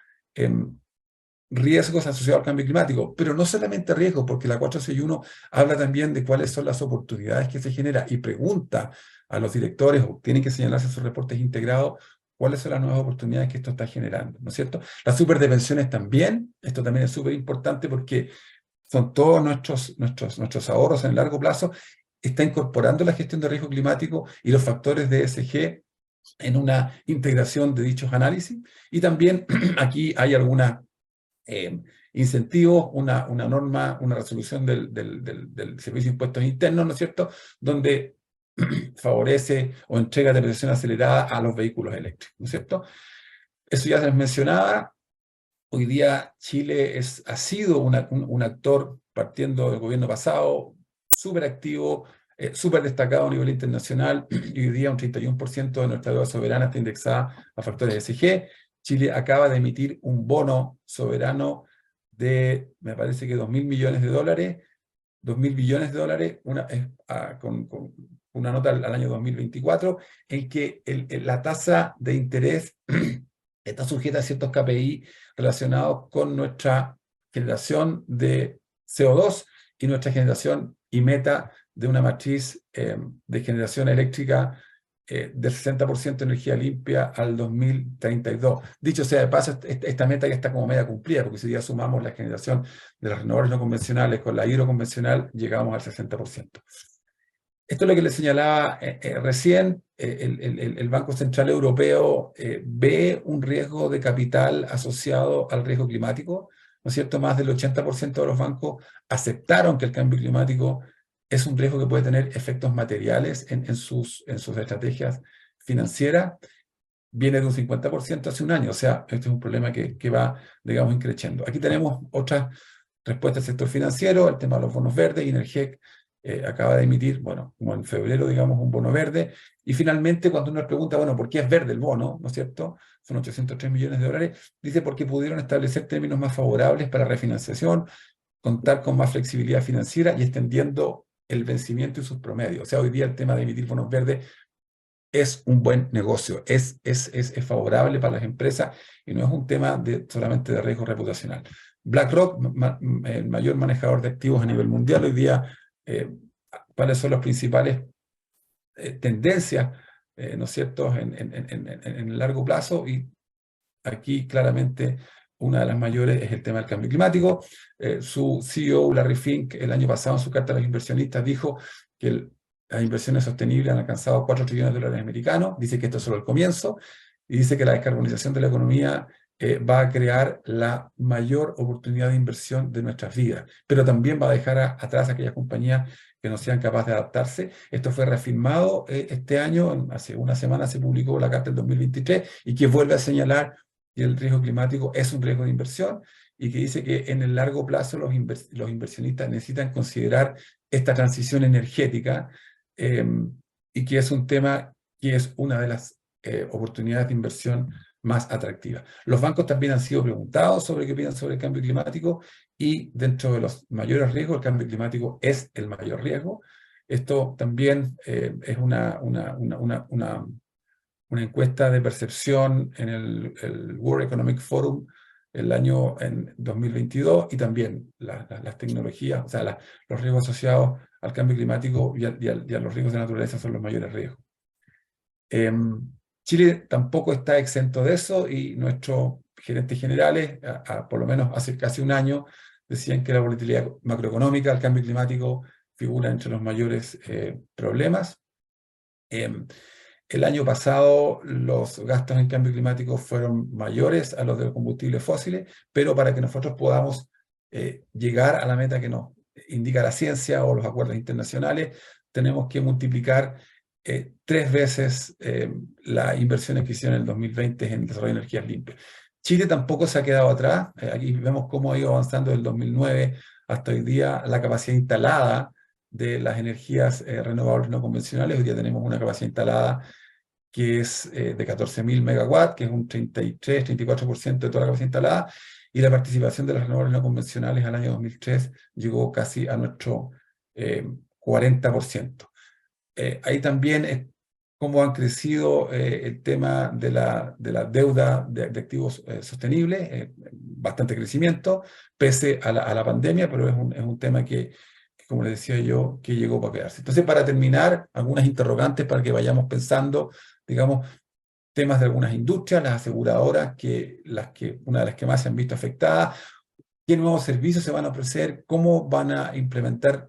riesgos asociados al cambio climático, pero no solamente riesgos, porque la 461 habla también de cuáles son las oportunidades que se genera y pregunta a los directores, o tienen que señalarse en sus reportes integrados, cuáles son las nuevas oportunidades que esto está generando, ¿no es cierto? Las superdepensiones también, esto también es súper importante porque son todos nuestros ahorros en el largo plazo, está incorporando la gestión de riesgo climático y los factores de ESG en una integración de dichos análisis. Y también aquí hay algunas incentivos, una norma, una resolución del Servicio de Impuestos Internos, ¿no es cierto?, donde favorece o entrega depreciación acelerada a los vehículos eléctricos, ¿no es cierto? Eso ya se les mencionaba. Hoy día Chile ha sido un actor, partiendo del gobierno pasado, súper activo, súper destacado a nivel internacional, y hoy día un 31% de nuestra deuda soberana está indexada a factores ESG. Chile acaba de emitir un bono soberano de, me parece que 2.000 millones de dólares, 2.000 billones de dólares, con una nota al año 2024, en que la tasa de interés está sujeta a ciertos KPI relacionados con nuestra generación de CO2 y nuestra generación y meta de una matriz de generación eléctrica del 60% de energía limpia al 2032. Dicho sea de paso, esta meta ya está como media cumplida, porque si ya sumamos la generación de las renovables no convencionales con la hidroconvencional, llegamos al 60%. Esto es lo que le señalaba recién. El Banco Central Europeo ve un riesgo de capital asociado al riesgo climático, ¿no es cierto? Más del 80% de los bancos aceptaron que el cambio climático es un riesgo que puede tener efectos materiales en sus estrategias financieras. Viene de un 50% hace un año, o sea, este es un problema que va, digamos, increciendo. Aquí tenemos otras respuestas del sector financiero, el tema de los bonos verdes, y Energec acaba de emitir, bueno, como en febrero, digamos, un bono verde, y finalmente cuando uno le pregunta, bueno, ¿por qué es verde el bono? ¿No es cierto? Son 803 millones de dólares, dice porque pudieron establecer términos más favorables para refinanciación, contar con más flexibilidad financiera y extendiendo el vencimiento y sus promedios. O sea, hoy día el tema de emitir bonos verdes es un buen negocio, es favorable para las empresas y no es un tema solamente de riesgo reputacional. BlackRock, el mayor manejador de activos a nivel mundial, hoy día, ¿cuáles son las principales tendencias, ¿no es cierto?, en el largo plazo? Y aquí claramente una de las mayores es el tema del cambio climático. Su CEO, Larry Fink, el año pasado en su carta a los inversionistas dijo que las inversiones sostenibles han alcanzado 4 trillones de dólares americanos, dice que esto es solo el comienzo, y dice que la descarbonización de la economía va a crear la mayor oportunidad de inversión de nuestras vidas, pero también va a dejar atrás a aquellas compañías que no sean capaces de adaptarse. Esto fue reafirmado este año, hace una semana se publicó la carta del 2023, y que vuelve a señalar que el riesgo climático es un riesgo de inversión, y que dice que en el largo plazo los inversionistas necesitan considerar esta transición energética, y que es un tema que es una de las oportunidades de inversión más atractivas. Los bancos también han sido preguntados sobre qué opinan sobre el cambio climático, y dentro de los mayores riesgos, el cambio climático es el mayor riesgo. Esto también es una encuesta de percepción en el World Economic Forum en 2022, y también las tecnologías, o sea, los riesgos asociados al cambio climático y a los riesgos de naturaleza son los mayores riesgos. Chile tampoco está exento de eso, y nuestros gerentes generales, por lo menos hace casi un año, decían que la volatilidad macroeconómica, el cambio climático, figura entre los mayores problemas. El año pasado los gastos en cambio climático fueron mayores a los de los combustibles fósiles, pero para que nosotros podamos llegar a la meta que nos indica la ciencia o los acuerdos internacionales, tenemos que multiplicar 3 veces las inversiones que hicieron en el 2020 en desarrollo de energías limpias. Chile tampoco se ha quedado atrás. Aquí vemos cómo ha ido avanzando desde el 2009 hasta hoy día la capacidad instalada de las energías renovables no convencionales. Hoy día tenemos una capacidad instalada que es de 14.000 megawatts, que es un 33-34% de toda la capacidad instalada, y la participación de las renovables no convencionales al año 2003 llegó casi a nuestro 40%. Ahí también es cómo han crecido el tema de la deuda de activos sostenibles, bastante crecimiento, pese a la pandemia, pero es un tema que, como les decía yo, que llegó para quedarse. Entonces, para terminar, algunas interrogantes para que vayamos pensando, digamos, temas de algunas industrias, las aseguradoras, una de las que más se han visto afectadas, qué nuevos servicios se van a ofrecer, cómo van a implementar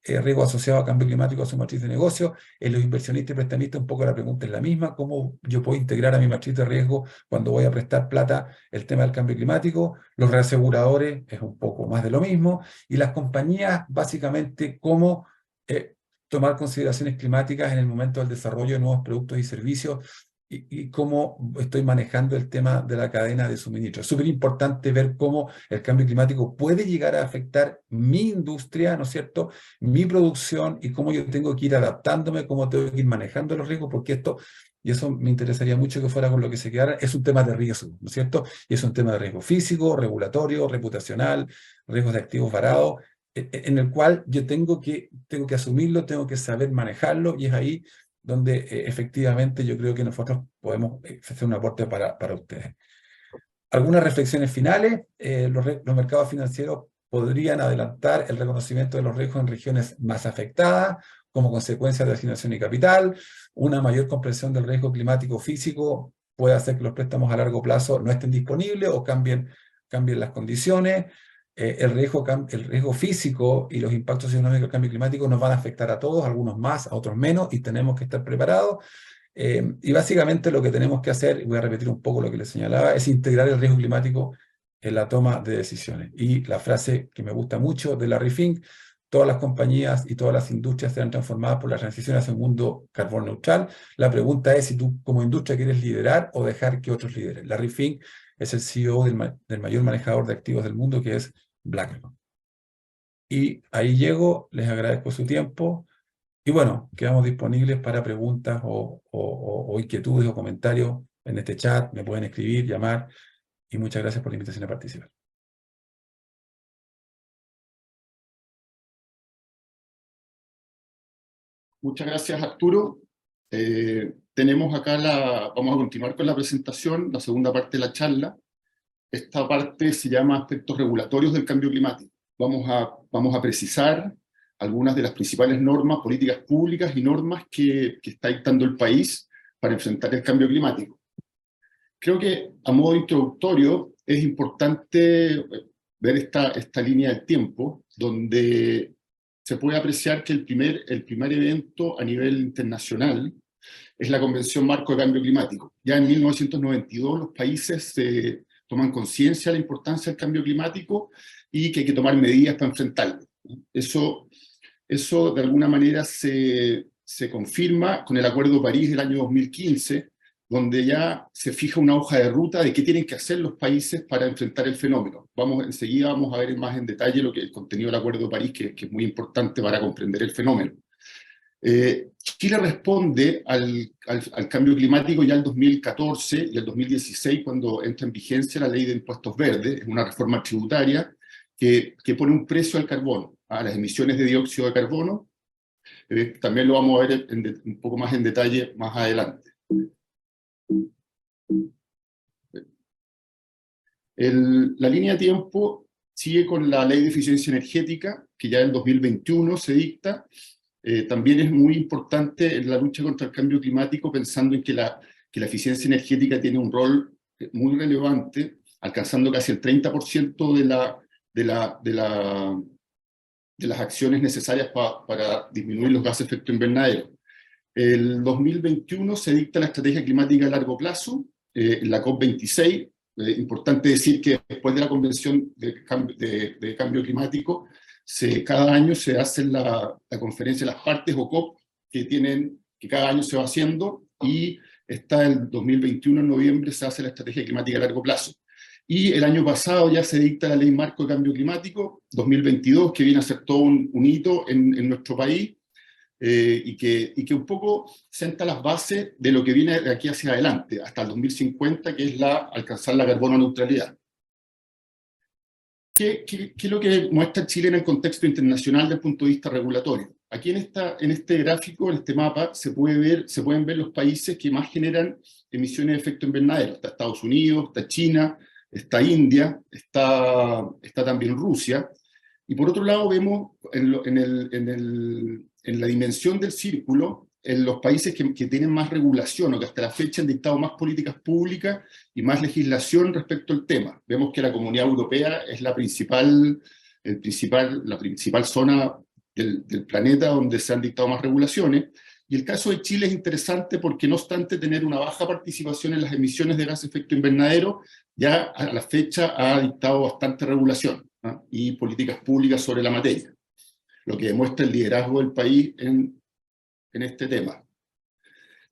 riesgo asociado a cambio climático a su matriz de negocio. En los inversionistas y prestamistas un poco la pregunta es la misma: ¿cómo yo puedo integrar a mi matriz de riesgo cuando voy a prestar plata el tema del cambio climático? Los reaseguradores es un poco más de lo mismo, y las compañías básicamente cómo tomar consideraciones climáticas en el momento del desarrollo de nuevos productos y servicios, y cómo estoy manejando el tema de la cadena de suministro. Es súper importante ver cómo el cambio climático puede llegar a afectar mi industria, ¿no es cierto?, mi producción, y cómo yo tengo que ir adaptándome, cómo tengo que ir manejando los riesgos, porque esto, y eso me interesaría mucho que fuera con lo que se quedara, es un tema de riesgo, ¿no es cierto? Y es un tema de riesgo físico, regulatorio, reputacional, riesgos de activos varados, en el cual yo tengo que asumirlo, tengo que saber manejarlo, y es ahí donde efectivamente yo creo que nosotros podemos hacer un aporte para ustedes. Algunas reflexiones finales. Los mercados financieros podrían adelantar el reconocimiento de los riesgos en regiones más afectadas, como consecuencia de asignación y capital. Una mayor comprensión del riesgo climático físico puede hacer que los préstamos a largo plazo no estén disponibles o cambien las condiciones. El riesgo físico y los impactos económicos del cambio climático nos van a afectar a todos, algunos más, a otros menos, y tenemos que estar preparados. Y básicamente lo que tenemos que hacer, y voy a repetir un poco lo que les señalaba, es integrar el riesgo climático en la toma de decisiones. Y la frase que me gusta mucho de Larry Fink: todas las compañías y todas las industrias serán transformadas por la transición hacia un mundo carbón neutral. La pregunta es si tú como industria quieres liderar o dejar que otros lideren. Larry Fink es el CEO del mayor manejador de activos del mundo, que es BlackRock. Y ahí llego, les agradezco su tiempo, y bueno, quedamos disponibles para preguntas o inquietudes o comentarios en este chat. Me pueden escribir, llamar, y muchas gracias por la invitación a participar. Muchas gracias, Arturo. Vamos a continuar con la presentación, la segunda parte de la charla. Esta parte se llama Aspectos regulatorios del cambio climático. Vamos a precisar algunas de las principales normas, políticas públicas y normas que está dictando el país para enfrentar el cambio climático. Creo que, a modo introductorio, es importante ver esta línea del tiempo, donde se puede apreciar que el primer evento a nivel internacional es la Convención Marco de Cambio Climático. Ya en 1992 los países toman conciencia de la importancia del cambio climático y que hay que tomar medidas para enfrentarlo. Eso de alguna manera se confirma con el Acuerdo de París del año 2015, donde ya se fija una hoja de ruta de qué tienen que hacer los países para enfrentar el fenómeno. Enseguida vamos a ver más en detalle el contenido del Acuerdo de París, que es muy importante para comprender el fenómeno. Chile responde al cambio climático ya el 2014 y el 2016, cuando entra en vigencia la Ley de Impuestos Verdes. Es una reforma tributaria que pone un precio al carbono, a las emisiones de dióxido de carbono. También lo vamos a ver un poco más en detalle más adelante. La línea de tiempo sigue con la Ley de Eficiencia Energética, que ya en 2021 se dicta. También es muy importante en la lucha contra el cambio climático, pensando en que la eficiencia energética tiene un rol muy relevante, alcanzando casi el 30% de las acciones necesarias para disminuir los gases de efecto invernadero. El 2021 se dicta la Estrategia Climática a Largo Plazo, la COP26. Importante decir que después de la Convención de Cambio Climático, cada año se hace la conferencia de las partes, o COP, que cada año se va haciendo, y el 2021, en noviembre, se hace la Estrategia Climática a Largo Plazo. Y el año pasado ya se dicta la Ley Marco de Cambio Climático, 2022, que viene a ser todo un hito en nuestro país, y que un poco sienta las bases de lo que viene de aquí hacia adelante, hasta el 2050, que es alcanzar la carbono neutralidad. ¿Qué es lo que muestra Chile en el contexto internacional desde el punto de vista regulatorio? Aquí en este gráfico, en este mapa, se pueden ver los países que más generan emisiones de efecto invernadero. Está Estados Unidos, está China, está India, está también Rusia. Y por otro lado vemos en la dimensión del círculo, en los países que tienen más regulación, o que hasta la fecha han dictado más políticas públicas y más legislación respecto al tema. Vemos que la Comunidad Europea es la principal zona del planeta donde se han dictado más regulaciones. Y el caso de Chile es interesante porque, no obstante tener una baja participación en las emisiones de gases de efecto invernadero, ya a la fecha ha dictado bastante regulación, ¿no? Y políticas públicas sobre la materia, lo que demuestra el liderazgo del país en este tema.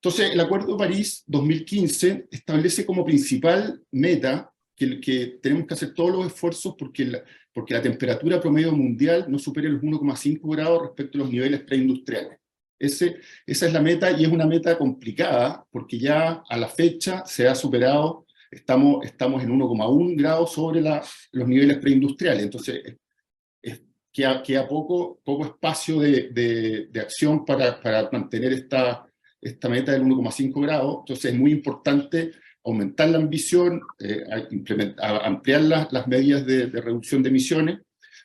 Entonces, el Acuerdo de París 2015 establece como principal meta que tenemos que hacer todos los esfuerzos porque la temperatura promedio mundial no supere los 1,5 grados respecto a los niveles preindustriales. Esa es la meta, y es una meta complicada, porque ya a la fecha se ha superado, estamos en 1,1 grados sobre los niveles preindustriales. Entonces, queda poco espacio de acción para mantener esta meta del 1,5 grados. Entonces es muy importante aumentar la ambición, ampliar las medidas de reducción de emisiones.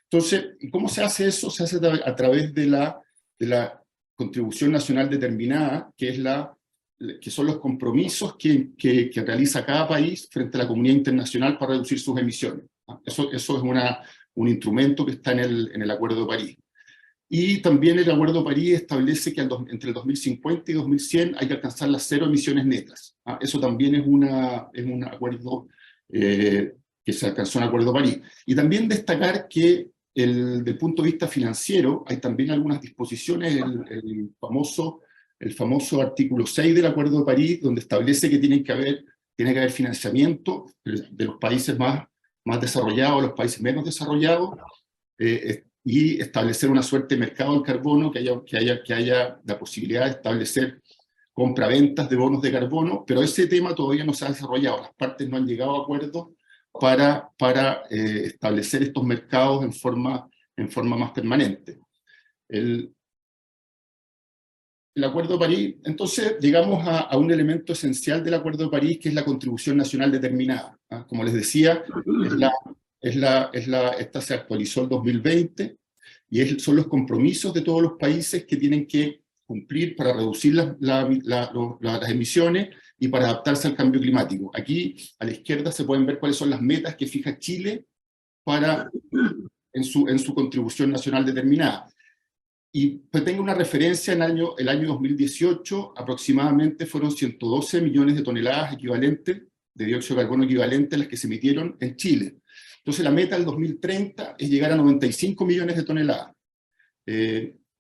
Entonces, ¿cómo se hace eso? Se hace a través de la contribución nacional determinada, que son los compromisos que realiza cada país frente a la comunidad internacional para reducir sus emisiones. Eso es un instrumento que está en el Acuerdo de París. Y también el Acuerdo de París establece que entre el 2050 y 2100 hay que alcanzar las 0 emisiones netas. Eso también es un acuerdo que se alcanzó en el Acuerdo de París. Y también destacar que desde el punto de vista financiero hay también algunas disposiciones, el famoso artículo 6 del Acuerdo de París, donde establece que tiene que haber financiamiento de los países más desarrollados, los países menos desarrollados, y establecer una suerte de mercado del carbono, que haya la posibilidad de establecer compraventas de bonos de carbono, pero ese tema todavía no se ha desarrollado. Las partes no han llegado a acuerdos para establecer estos mercados en forma más permanente. El Acuerdo de París, entonces llegamos a un elemento esencial del Acuerdo de París, que es la contribución nacional determinada. Como les decía, esta se actualizó el 2020, y son los compromisos de todos los países que tienen que cumplir para reducir las emisiones y para adaptarse al cambio climático. Aquí a la izquierda se pueden ver cuáles son las metas que fija Chile en su contribución nacional determinada. Y pues tengo una referencia, el año 2018 aproximadamente fueron 112 millones de toneladas equivalentes, de dióxido de carbono equivalente, las que se emitieron en Chile. Entonces la meta del 2030 es llegar a 95 millones de toneladas.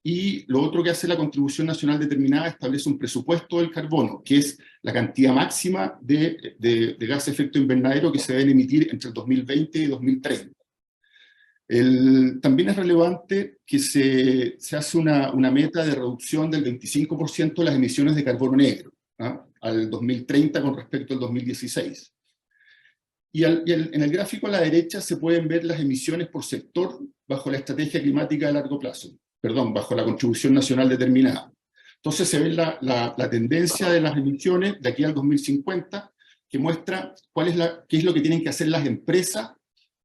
Y lo otro que hace la contribución nacional determinada, establece un presupuesto del carbono, que es la cantidad máxima de gas de efecto invernadero que se deben emitir entre el 2020 y 2030. También es relevante que se hace una meta de reducción del 25% de las emisiones de carbono negro al 2030 con respecto al 2016. Y en el gráfico a la derecha se pueden ver las emisiones por sector bajo la estrategia climática de largo plazo, bajo la contribución nacional determinada. Entonces se ve la tendencia de las emisiones de aquí al 2050, que muestra qué es lo que tienen que hacer las empresas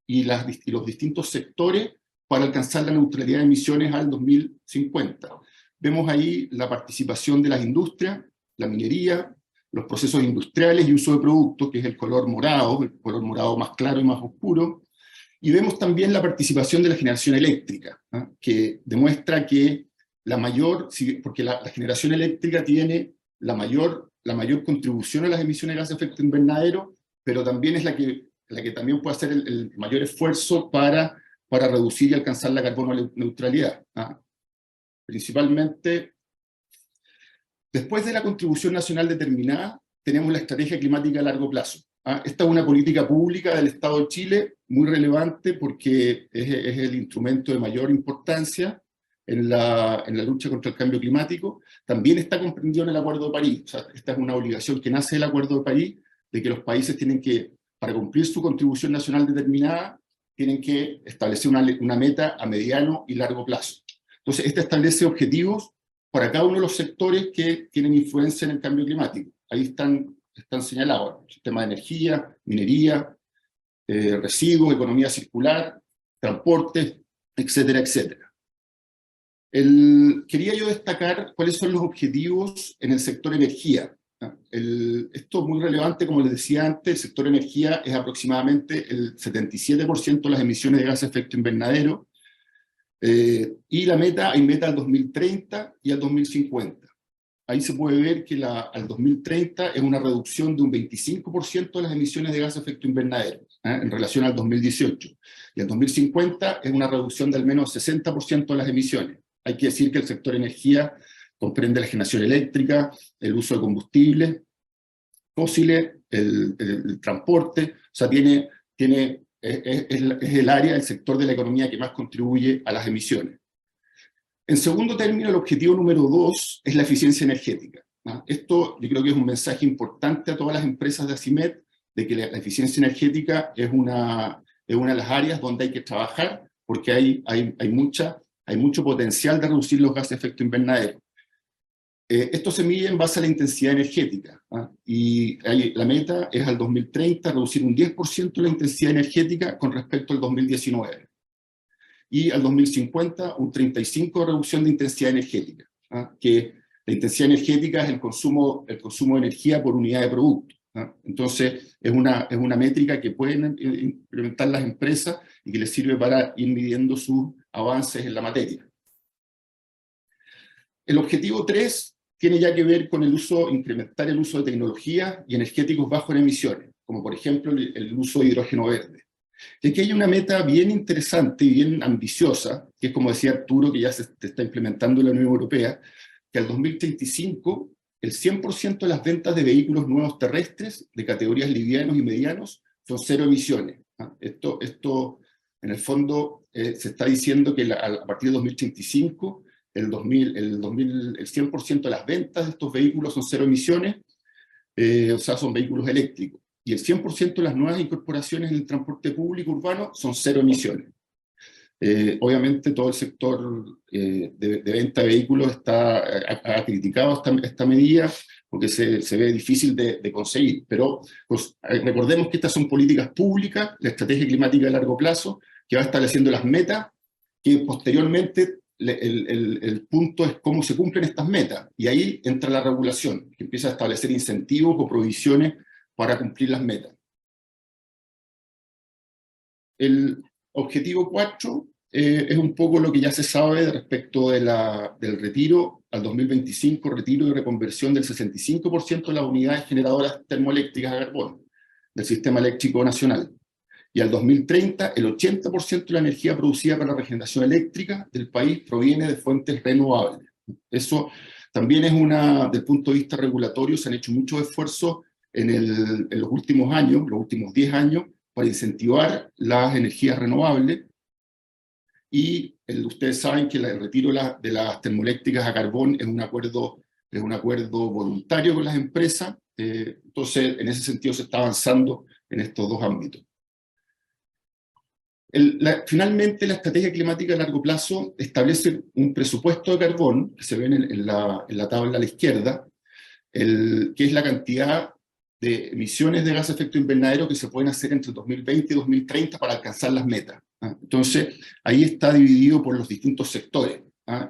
y los distintos sectores para alcanzar la neutralidad de emisiones al 2050. Vemos ahí la participación de las industrias, la minería, los procesos industriales y uso de productos, que es el color morado más claro y más oscuro. Y vemos también la participación de la generación eléctrica, que demuestra que porque la generación eléctrica tiene la mayor contribución a las emisiones de gases de efecto invernadero, pero también es la que también puede hacer el mayor esfuerzo para reducir y alcanzar la carbono neutralidad. Principalmente, después de la contribución nacional determinada, tenemos la estrategia climática a largo plazo. Esta es una política pública del Estado de Chile, muy relevante porque es el instrumento de mayor importancia en la lucha contra el cambio climático. También está comprendido en el Acuerdo de París. O sea, esta es una obligación que nace del Acuerdo de París, de que los países tienen que, para cumplir su contribución nacional determinada, tienen que establecer una meta a mediano y largo plazo. Entonces, esta establece objetivos para cada uno de los sectores que tienen influencia en el cambio climático. Ahí están señalados: sistema de energía, minería, residuos, economía circular, transporte, etcétera, etcétera. Quería yo destacar cuáles son los objetivos en el sector energía. Esto es muy relevante, como les decía antes, el sector energía es aproximadamente el 77% de las emisiones de gases de efecto invernadero, y hay meta al 2030 y al 2050. Ahí se puede ver que al 2030 es una reducción de un 25% de las emisiones de gases de efecto invernadero, en relación al 2018. Y al 2050 es una reducción de al menos 60% de las emisiones. Hay que decir que el sector energía comprende la generación eléctrica, el uso de combustibles fósiles, el transporte, o sea, es el área, el sector de la economía que más contribuye a las emisiones. En segundo término, el objetivo número 2 es la eficiencia energética. Esto yo creo que es un mensaje importante a todas las empresas de ACIMED, de que la eficiencia energética es una de las áreas donde hay que trabajar, porque hay mucho potencial de reducir los gases de efecto invernadero. Esto se mide en base a la intensidad energética, y la meta es al 2030 reducir un 10% la intensidad energética con respecto al 2019. Y al 2050 un 35% de reducción de intensidad energética, que la intensidad energética es el consumo de energía por unidad de producto. Entonces es una métrica que pueden implementar las empresas y que les sirve para ir midiendo sus avances en la materia. El objetivo 3 tiene ya que ver con incrementar el uso de tecnologías y energéticos bajos en emisiones, como por ejemplo el uso de hidrógeno verde. Y aquí hay una meta bien interesante y bien ambiciosa, que es, como decía Arturo, que ya se está implementando en la Unión Europea, que al 2035 el 100% de las ventas de vehículos nuevos terrestres de categorías livianos y medianos son cero emisiones. Esto en el fondo, se está diciendo que a partir de 2035 el 100% de las ventas de estos vehículos son cero emisiones, o sea, son vehículos eléctricos. Y el 100% de las nuevas incorporaciones en el transporte público urbano son cero emisiones. Obviamente todo el sector de venta de vehículos ha criticado esta medida porque se ve difícil de conseguir, pero pues, recordemos que estas son políticas públicas, la estrategia climática de largo plazo, que va estableciendo las metas, que posteriormente el punto es cómo se cumplen estas metas, y ahí entra la regulación, que empieza a establecer incentivos o provisiones para cumplir las metas. El objetivo 4 es un poco lo que ya se sabe respecto del retiro al 2025, retiro y reconversión del 65% de las unidades generadoras termoeléctricas a carbón del sistema eléctrico nacional. Y al 2030, el 80% de la energía producida para la regeneración eléctrica del país proviene de fuentes renovables. Eso también es desde el punto de vista regulatorio, se han hecho muchos esfuerzos en los últimos años, los últimos 10 años, para incentivar las energías renovables. Y ustedes saben que el retiro de las termoeléctricas a carbón es un acuerdo voluntario con las empresas, entonces en ese sentido se está avanzando en estos dos ámbitos. Finalmente, la estrategia climática a largo plazo establece un presupuesto de carbón, que se ve en la tabla a la izquierda, que es la cantidad de emisiones de gas de efecto invernadero que se pueden hacer entre 2020 y 2030 para alcanzar las metas. Entonces, ahí está dividido por los distintos sectores,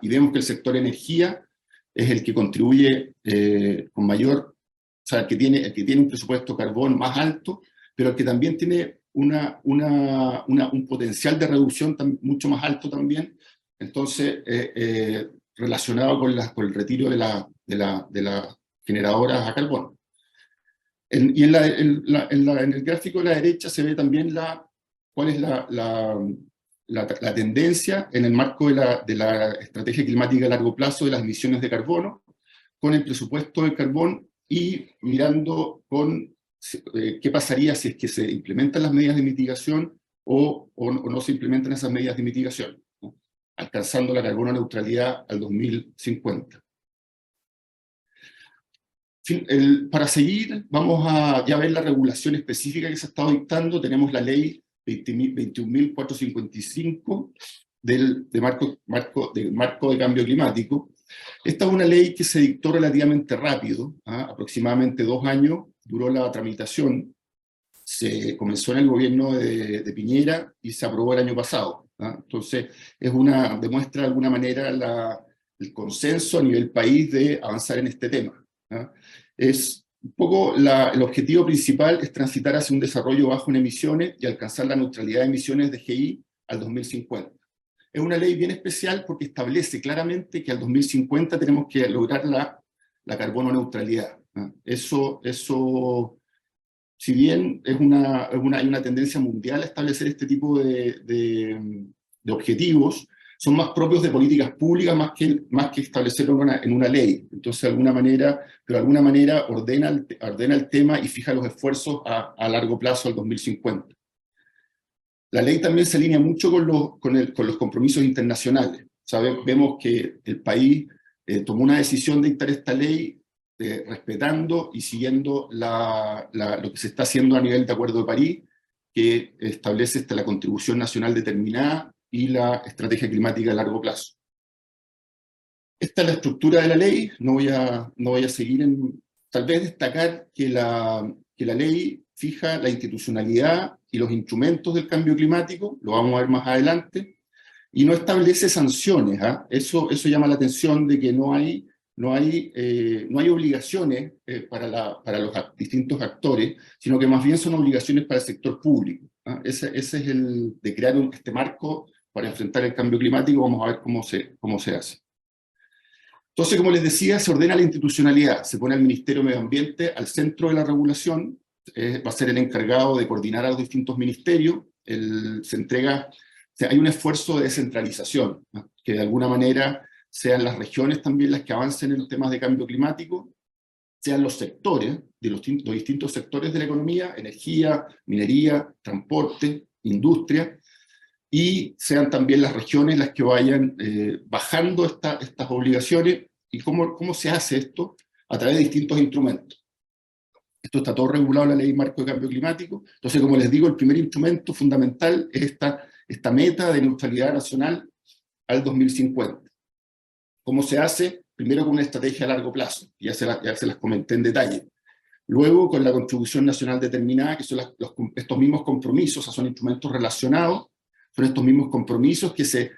y vemos que el sector energía es el que contribuye con mayor, o sea, el que tiene un presupuesto carbón más alto, pero el que también tiene un potencial de reducción mucho más alto también, entonces relacionado con el retiro de las generadoras a carbón. En el gráfico de la derecha se ve también cuál es la tendencia en el marco de la estrategia climática a largo plazo de las emisiones de carbono, con el presupuesto de carbón y mirando qué pasaría si es que se implementan las medidas de mitigación o no se implementan esas medidas de mitigación, ¿no? Alcanzando la carbono neutralidad al 2050. Para seguir, vamos a ya ver la regulación específica que se ha estado dictando. Tenemos la ley 21.455 del marco de cambio climático. Esta es una ley que se dictó relativamente rápido, aproximadamente 2 años duró la tramitación. Se comenzó en el gobierno de Piñera y se aprobó el año pasado. Entonces demuestra de alguna manera el consenso a nivel país de avanzar en este tema. Es un poco el objetivo principal es transitar hacia un desarrollo bajo en emisiones y alcanzar la neutralidad de emisiones de GI al 2050. Es una ley bien especial porque establece claramente que al 2050 tenemos que lograr la carbono neutralidad. Eso, si bien hay una tendencia mundial a establecer este tipo de objetivos, son más propios de políticas públicas más que establecerlo en una ley. Entonces, de alguna manera ordena el tema y fija los esfuerzos a largo plazo al 2050. La ley también se alinea mucho con los compromisos internacionales. Vemos que el país tomó una decisión de dictar esta ley respetando y siguiendo lo que se está haciendo a nivel de Acuerdo de París, que establece la contribución nacional determinada y la estrategia climática a largo plazo. Esta es la estructura de la ley, no voy a seguir tal vez destacar que la ley fija la institucionalidad y los instrumentos del cambio climático, lo vamos a ver más adelante, y no establece sanciones. Eso llama la atención de que no hay obligaciones para los distintos actores, sino que más bien son obligaciones para el sector público. Ese es el de crear este marco para enfrentar el cambio climático. Vamos a ver cómo se hace. Entonces, como les decía, se ordena la institucionalidad, se pone al Ministerio de Medio Ambiente al centro de la regulación, va a ser el encargado de coordinar a los distintos ministerios, hay un esfuerzo de descentralización, ¿no? Que de alguna manera sean las regiones también las que avancen en los temas de cambio climático, sean los sectores, de los distintos sectores de la economía, energía, minería, transporte, industria, y sean también las regiones las que vayan bajando estas obligaciones. ¿Y cómo se hace esto? A través de distintos instrumentos. Esto está todo regulado en la Ley Marco de Cambio Climático. Entonces, como les digo, el primer instrumento fundamental es esta meta de neutralidad nacional al 2050. ¿Cómo se hace? Primero con una estrategia a largo plazo, ya se las comenté en detalle. Luego con la contribución nacional determinada, que son estos mismos compromisos, son instrumentos relacionados, son estos mismos compromisos que se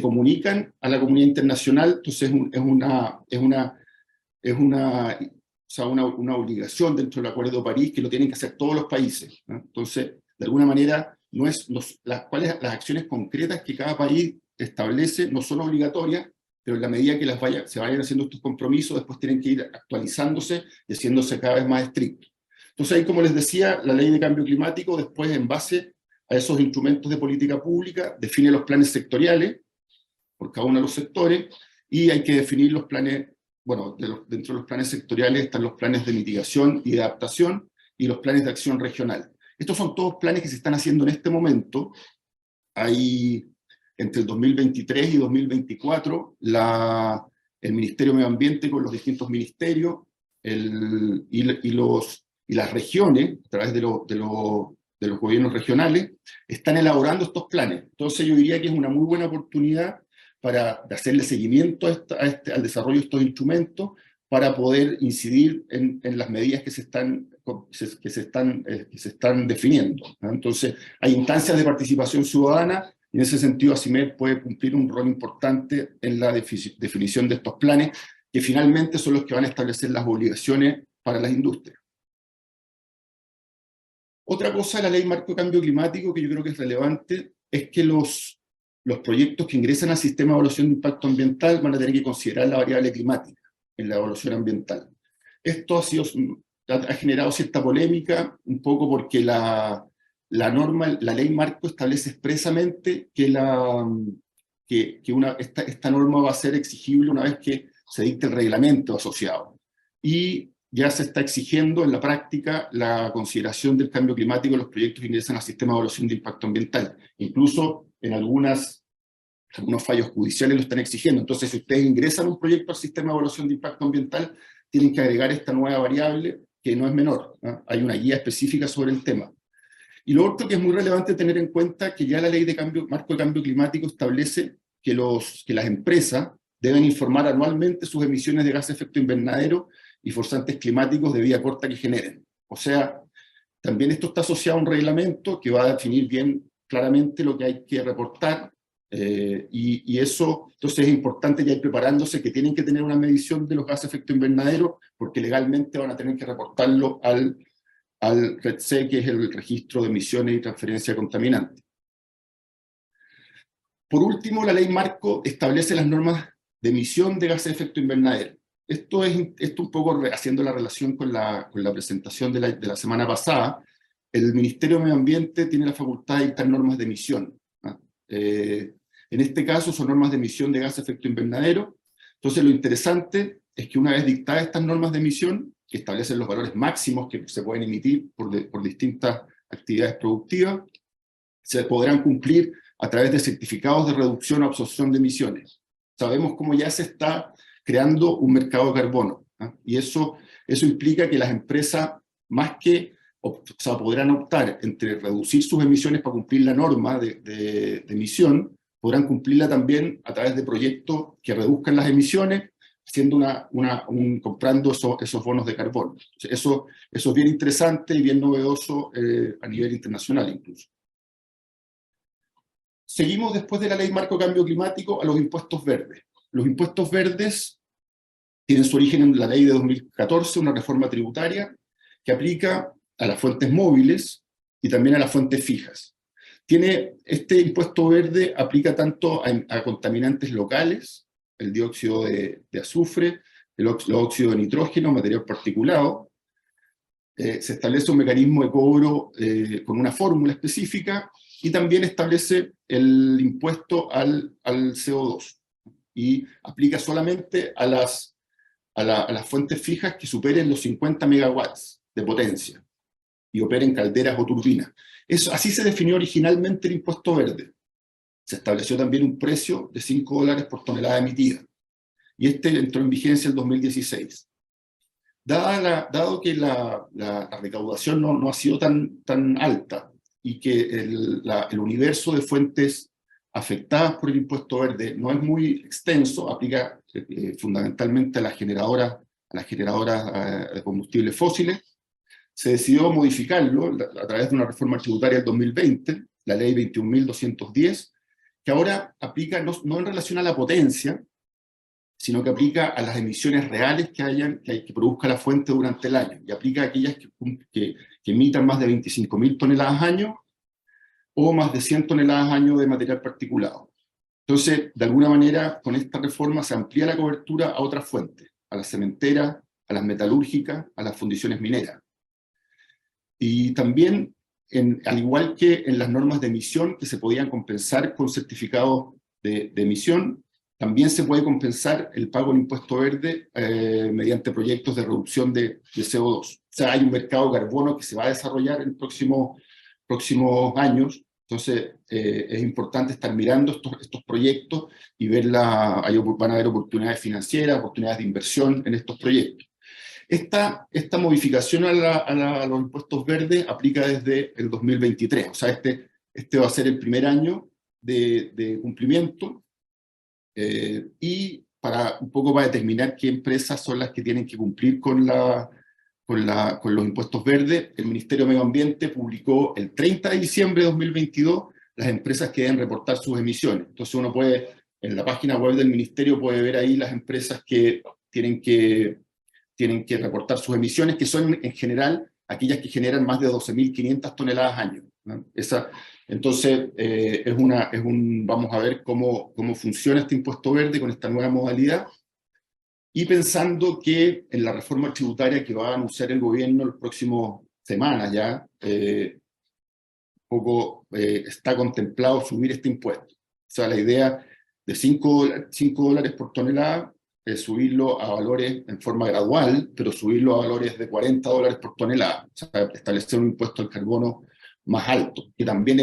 comunican a la comunidad internacional. Entonces es una obligación dentro del Acuerdo de París que lo tienen que hacer todos los países, ¿no? Entonces, de alguna manera, las acciones concretas que cada país establece no son obligatorias, pero en la medida que se vayan haciendo estos compromisos, después tienen que ir actualizándose y haciéndose cada vez más estrictos. Entonces ahí, como les decía, la Ley de Cambio Climático, después, en base a esos instrumentos de política pública, define los planes sectoriales por cada uno de los sectores, y hay que definir los planes. Bueno, dentro de los planes sectoriales están los planes de mitigación y de adaptación y los planes de acción regional. Estos son todos planes que se están haciendo en este momento. Hay, entre el 2023 y 2024, el Ministerio de Medio Ambiente con los distintos ministerios y las regiones, a través de los gobiernos regionales, están elaborando estos planes. Entonces yo diría que es una muy buena oportunidad para hacerle seguimiento al desarrollo de estos instrumentos, para poder incidir en las medidas que se están definiendo, ¿no? Entonces, hay instancias de participación ciudadana, y en ese sentido ACIMED puede cumplir un rol importante en la definición de estos planes, que finalmente son los que van a establecer las obligaciones para las industrias. Otra cosa de la Ley Marco de Cambio Climático que yo creo que es relevante, es que los proyectos que ingresan al sistema de evaluación de impacto ambiental van a tener que considerar la variable climática en la evaluación ambiental. Esto ha generado cierta polémica, un poco porque la ley marco establece expresamente que esta norma va a ser exigible una vez que se dicte el reglamento asociado. Y ya se está exigiendo en la práctica la consideración del cambio climático en los proyectos que ingresan al sistema de evaluación de impacto ambiental. Incluso en algunos fallos judiciales lo están exigiendo. Entonces, si ustedes ingresan un proyecto al sistema de evaluación de impacto ambiental, tienen que agregar esta nueva variable, que no es menor, ¿no? Hay una guía específica sobre el tema. Y lo otro que es muy relevante tener en cuenta, que ya la Ley de Marco de Cambio Climático establece que las empresas deben informar anualmente sus emisiones de gases de efecto invernadero y forzantes climáticos de vida corta que generen. O sea, también esto está asociado a un reglamento que va a definir bien claramente lo que hay que reportar, y eso, entonces es importante ya ir preparándose, que tienen que tener una medición de los gases de efecto invernadero, porque legalmente van a tener que reportarlo al REDC, que es el registro de emisiones y transferencia de contaminantes. Por último, la ley marco establece las normas de emisión de gases de efecto invernadero. Esto un poco haciendo la relación con la presentación de la semana pasada. El Ministerio de Medio Ambiente tiene la facultad de dictar normas de emisión, ¿no? En este caso son normas de emisión de gas de efecto invernadero. Entonces lo interesante es que una vez dictadas estas normas de emisión, que establecen los valores máximos que se pueden emitir por distintas actividades productivas, se podrán cumplir a través de certificados de reducción o absorción de emisiones. Sabemos cómo ya se está creando un mercado de carbono, ¿eh? Y eso implica que las empresas, más que, podrán optar entre reducir sus emisiones para cumplir la norma de emisión, podrán cumplirla también a través de proyectos que reduzcan las emisiones, haciendo comprando esos bonos de carbono. Eso es bien interesante y bien novedoso a nivel internacional incluso. Seguimos después de la Ley Marco de Cambio Climático a los impuestos verdes. Los impuestos verdes tienen su origen en la ley de 2014, una reforma tributaria que aplica a las fuentes móviles y también a las fuentes fijas. Este impuesto verde aplica tanto a contaminantes locales, el dióxido de azufre, el óxido de nitrógeno, material particulado. Se establece un mecanismo de cobro con una fórmula específica, y también establece el impuesto al CO2, y aplica solamente a las fuentes fijas que superen los 50 megawatts de potencia, y operen calderas o turbinas. Así se definió originalmente el impuesto verde. Se estableció también un precio de $5 por tonelada emitida, y este entró en vigencia en 2016. Dado que la recaudación no ha sido tan alta, y que el universo de fuentes afectadas por el impuesto verde no es muy extenso, aplica fundamentalmente a las generadoras de combustibles fósiles, se decidió modificarlo a través de una reforma tributaria del 2020, la ley 21.210, que ahora aplica no en relación a la potencia, sino que aplica a las emisiones reales que produzca la fuente durante el año, y aplica a aquellas que emitan más de 25.000 toneladas año, o más de 100 toneladas año de material particulado. Entonces, de alguna manera, con esta reforma se amplía la cobertura a otras fuentes, a las cementeras, a las metalúrgicas, a las fundiciones mineras. Y también, al igual que en las normas de emisión, que se podían compensar con certificados de emisión, también se puede compensar el pago del impuesto verde mediante proyectos de reducción de CO2. O sea, hay un mercado de carbono que se va a desarrollar en próximos años. Entonces, es importante estar mirando estos proyectos y van a haber oportunidades financieras, oportunidades de inversión en estos proyectos. Esta modificación a los impuestos verdes aplica desde el 2023. O sea, este va a ser el primer año de cumplimiento. Y un poco para determinar qué empresas son las que tienen que cumplir con los impuestos verdes, el Ministerio de Medio Ambiente publicó el 30 de diciembre de 2022 las empresas que deben reportar sus emisiones. Entonces uno puede, en la página web del Ministerio, puede ver ahí las empresas que tienen que reportar sus emisiones, que son en general aquellas que generan más de 12.500 toneladas año, ¿no? Entonces, vamos a ver cómo funciona este impuesto verde con esta nueva modalidad, y pensando que en la reforma tributaria que va a anunciar el gobierno en las próximas semanas ya, está contemplado subir este impuesto. O sea, la idea de $5 por tonelada es subirlo a valores en forma gradual, pero subirlo a valores de $40 por tonelada. O sea, establecer un impuesto al carbono más alto, que también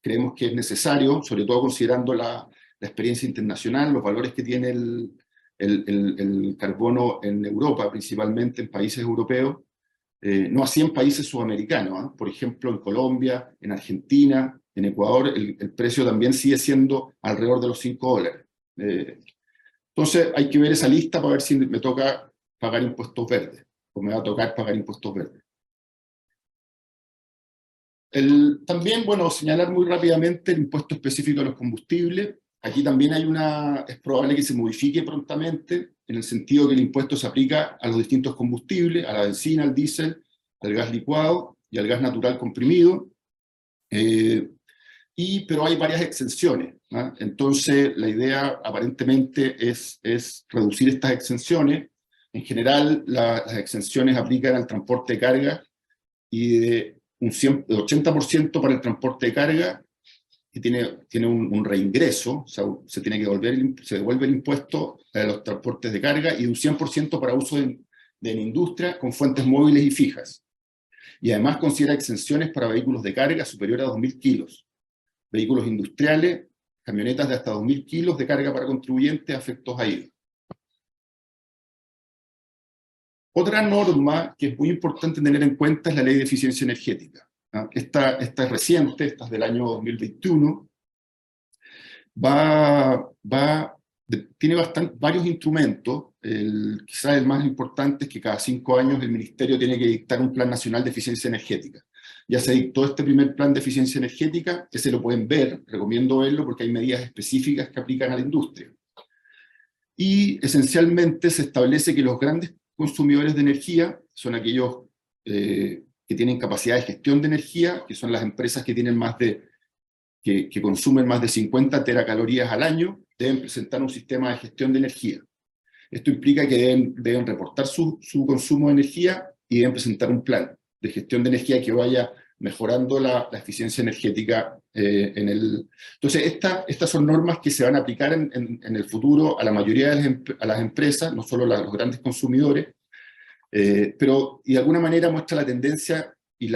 creemos que es necesario, sobre todo considerando la experiencia internacional, los valores que tiene el carbono en Europa, principalmente en países europeos, no así en países sudamericanos, ¿eh? Por ejemplo, en Colombia, en Argentina, en Ecuador, el precio también sigue siendo alrededor de los $5. Entonces hay que ver esa lista para ver si me toca pagar impuestos verdes, o me va a tocar pagar impuestos verdes. También, bueno, señalar muy rápidamente el impuesto específico a los combustibles. Aquí también es probable que se modifique prontamente, en el sentido que el impuesto se aplica a los distintos combustibles, a la benzina, al diésel, al gas licuado y al gas natural comprimido, pero hay varias exenciones, ¿no? Entonces la idea aparentemente es reducir estas exenciones. En general las exenciones aplican al transporte de carga, y de 80% para el transporte de carga, que tiene un reingreso, o sea, se devuelve el impuesto a los transportes de carga, y un 100% para uso de la industria con fuentes móviles y fijas. Y además considera exenciones para vehículos de carga superior a 2.000 kilos, vehículos industriales, camionetas de hasta 2.000 kilos de carga para contribuyentes afectos a IVA. Otra norma que es muy importante tener en cuenta es la Ley de Eficiencia Energética. Esta es reciente, esta es del año 2021. Tiene varios instrumentos. Quizás el más importante es que cada 5 años el Ministerio tiene que dictar un Plan Nacional de Eficiencia Energética. Ya se dictó este primer Plan de Eficiencia Energética, que se lo pueden ver, recomiendo verlo porque hay medidas específicas que aplican a la industria. Y esencialmente se establece que los grandes consumidores de energía son aquellos que tienen capacidad de gestión de energía, que son las empresas que tienen que consumen más de 50 teracalorías al año, deben presentar un sistema de gestión de energía. Esto implica que deben reportar su consumo de energía y deben presentar un plan de gestión de energía que vaya mejorando la eficiencia energética Entonces, estas son normas que se van a aplicar en el futuro a la mayoría de las empresas, no solo a los grandes consumidores, pero de alguna manera muestra la tendencia y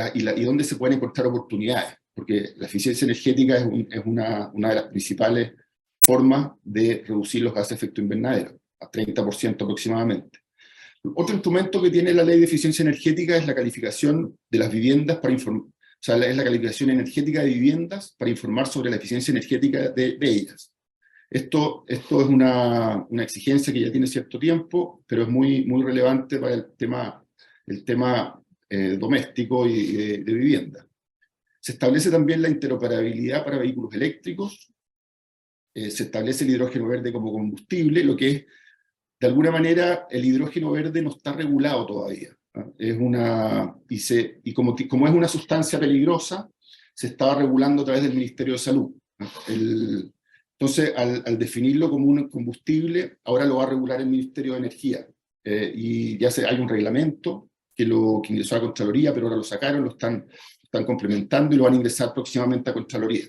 dónde se pueden encontrar oportunidades, porque la eficiencia energética es una de las principales formas de reducir los gases de efecto invernadero, a 30% aproximadamente. Otro instrumento que tiene la Ley de Eficiencia Energética es la calificación de las viviendas es la calificación energética de viviendas para informar sobre la eficiencia energética de ellas. Esto es una exigencia que ya tiene cierto tiempo, pero es muy relevante para el tema doméstico y de vivienda. Se establece también la interoperabilidad para vehículos eléctricos, se establece el hidrógeno verde como combustible, lo que es, de alguna manera, el hidrógeno verde no está regulado todavía. Como es una sustancia peligrosa, se estaba regulando a través del Ministerio de Salud. Entonces, al definirlo como un combustible, ahora lo va a regular el Ministerio de Energía. Y ya hay un reglamento que ingresó a la Contraloría, pero ahora lo sacaron, lo están complementando y lo van a ingresar próximamente a Contraloría.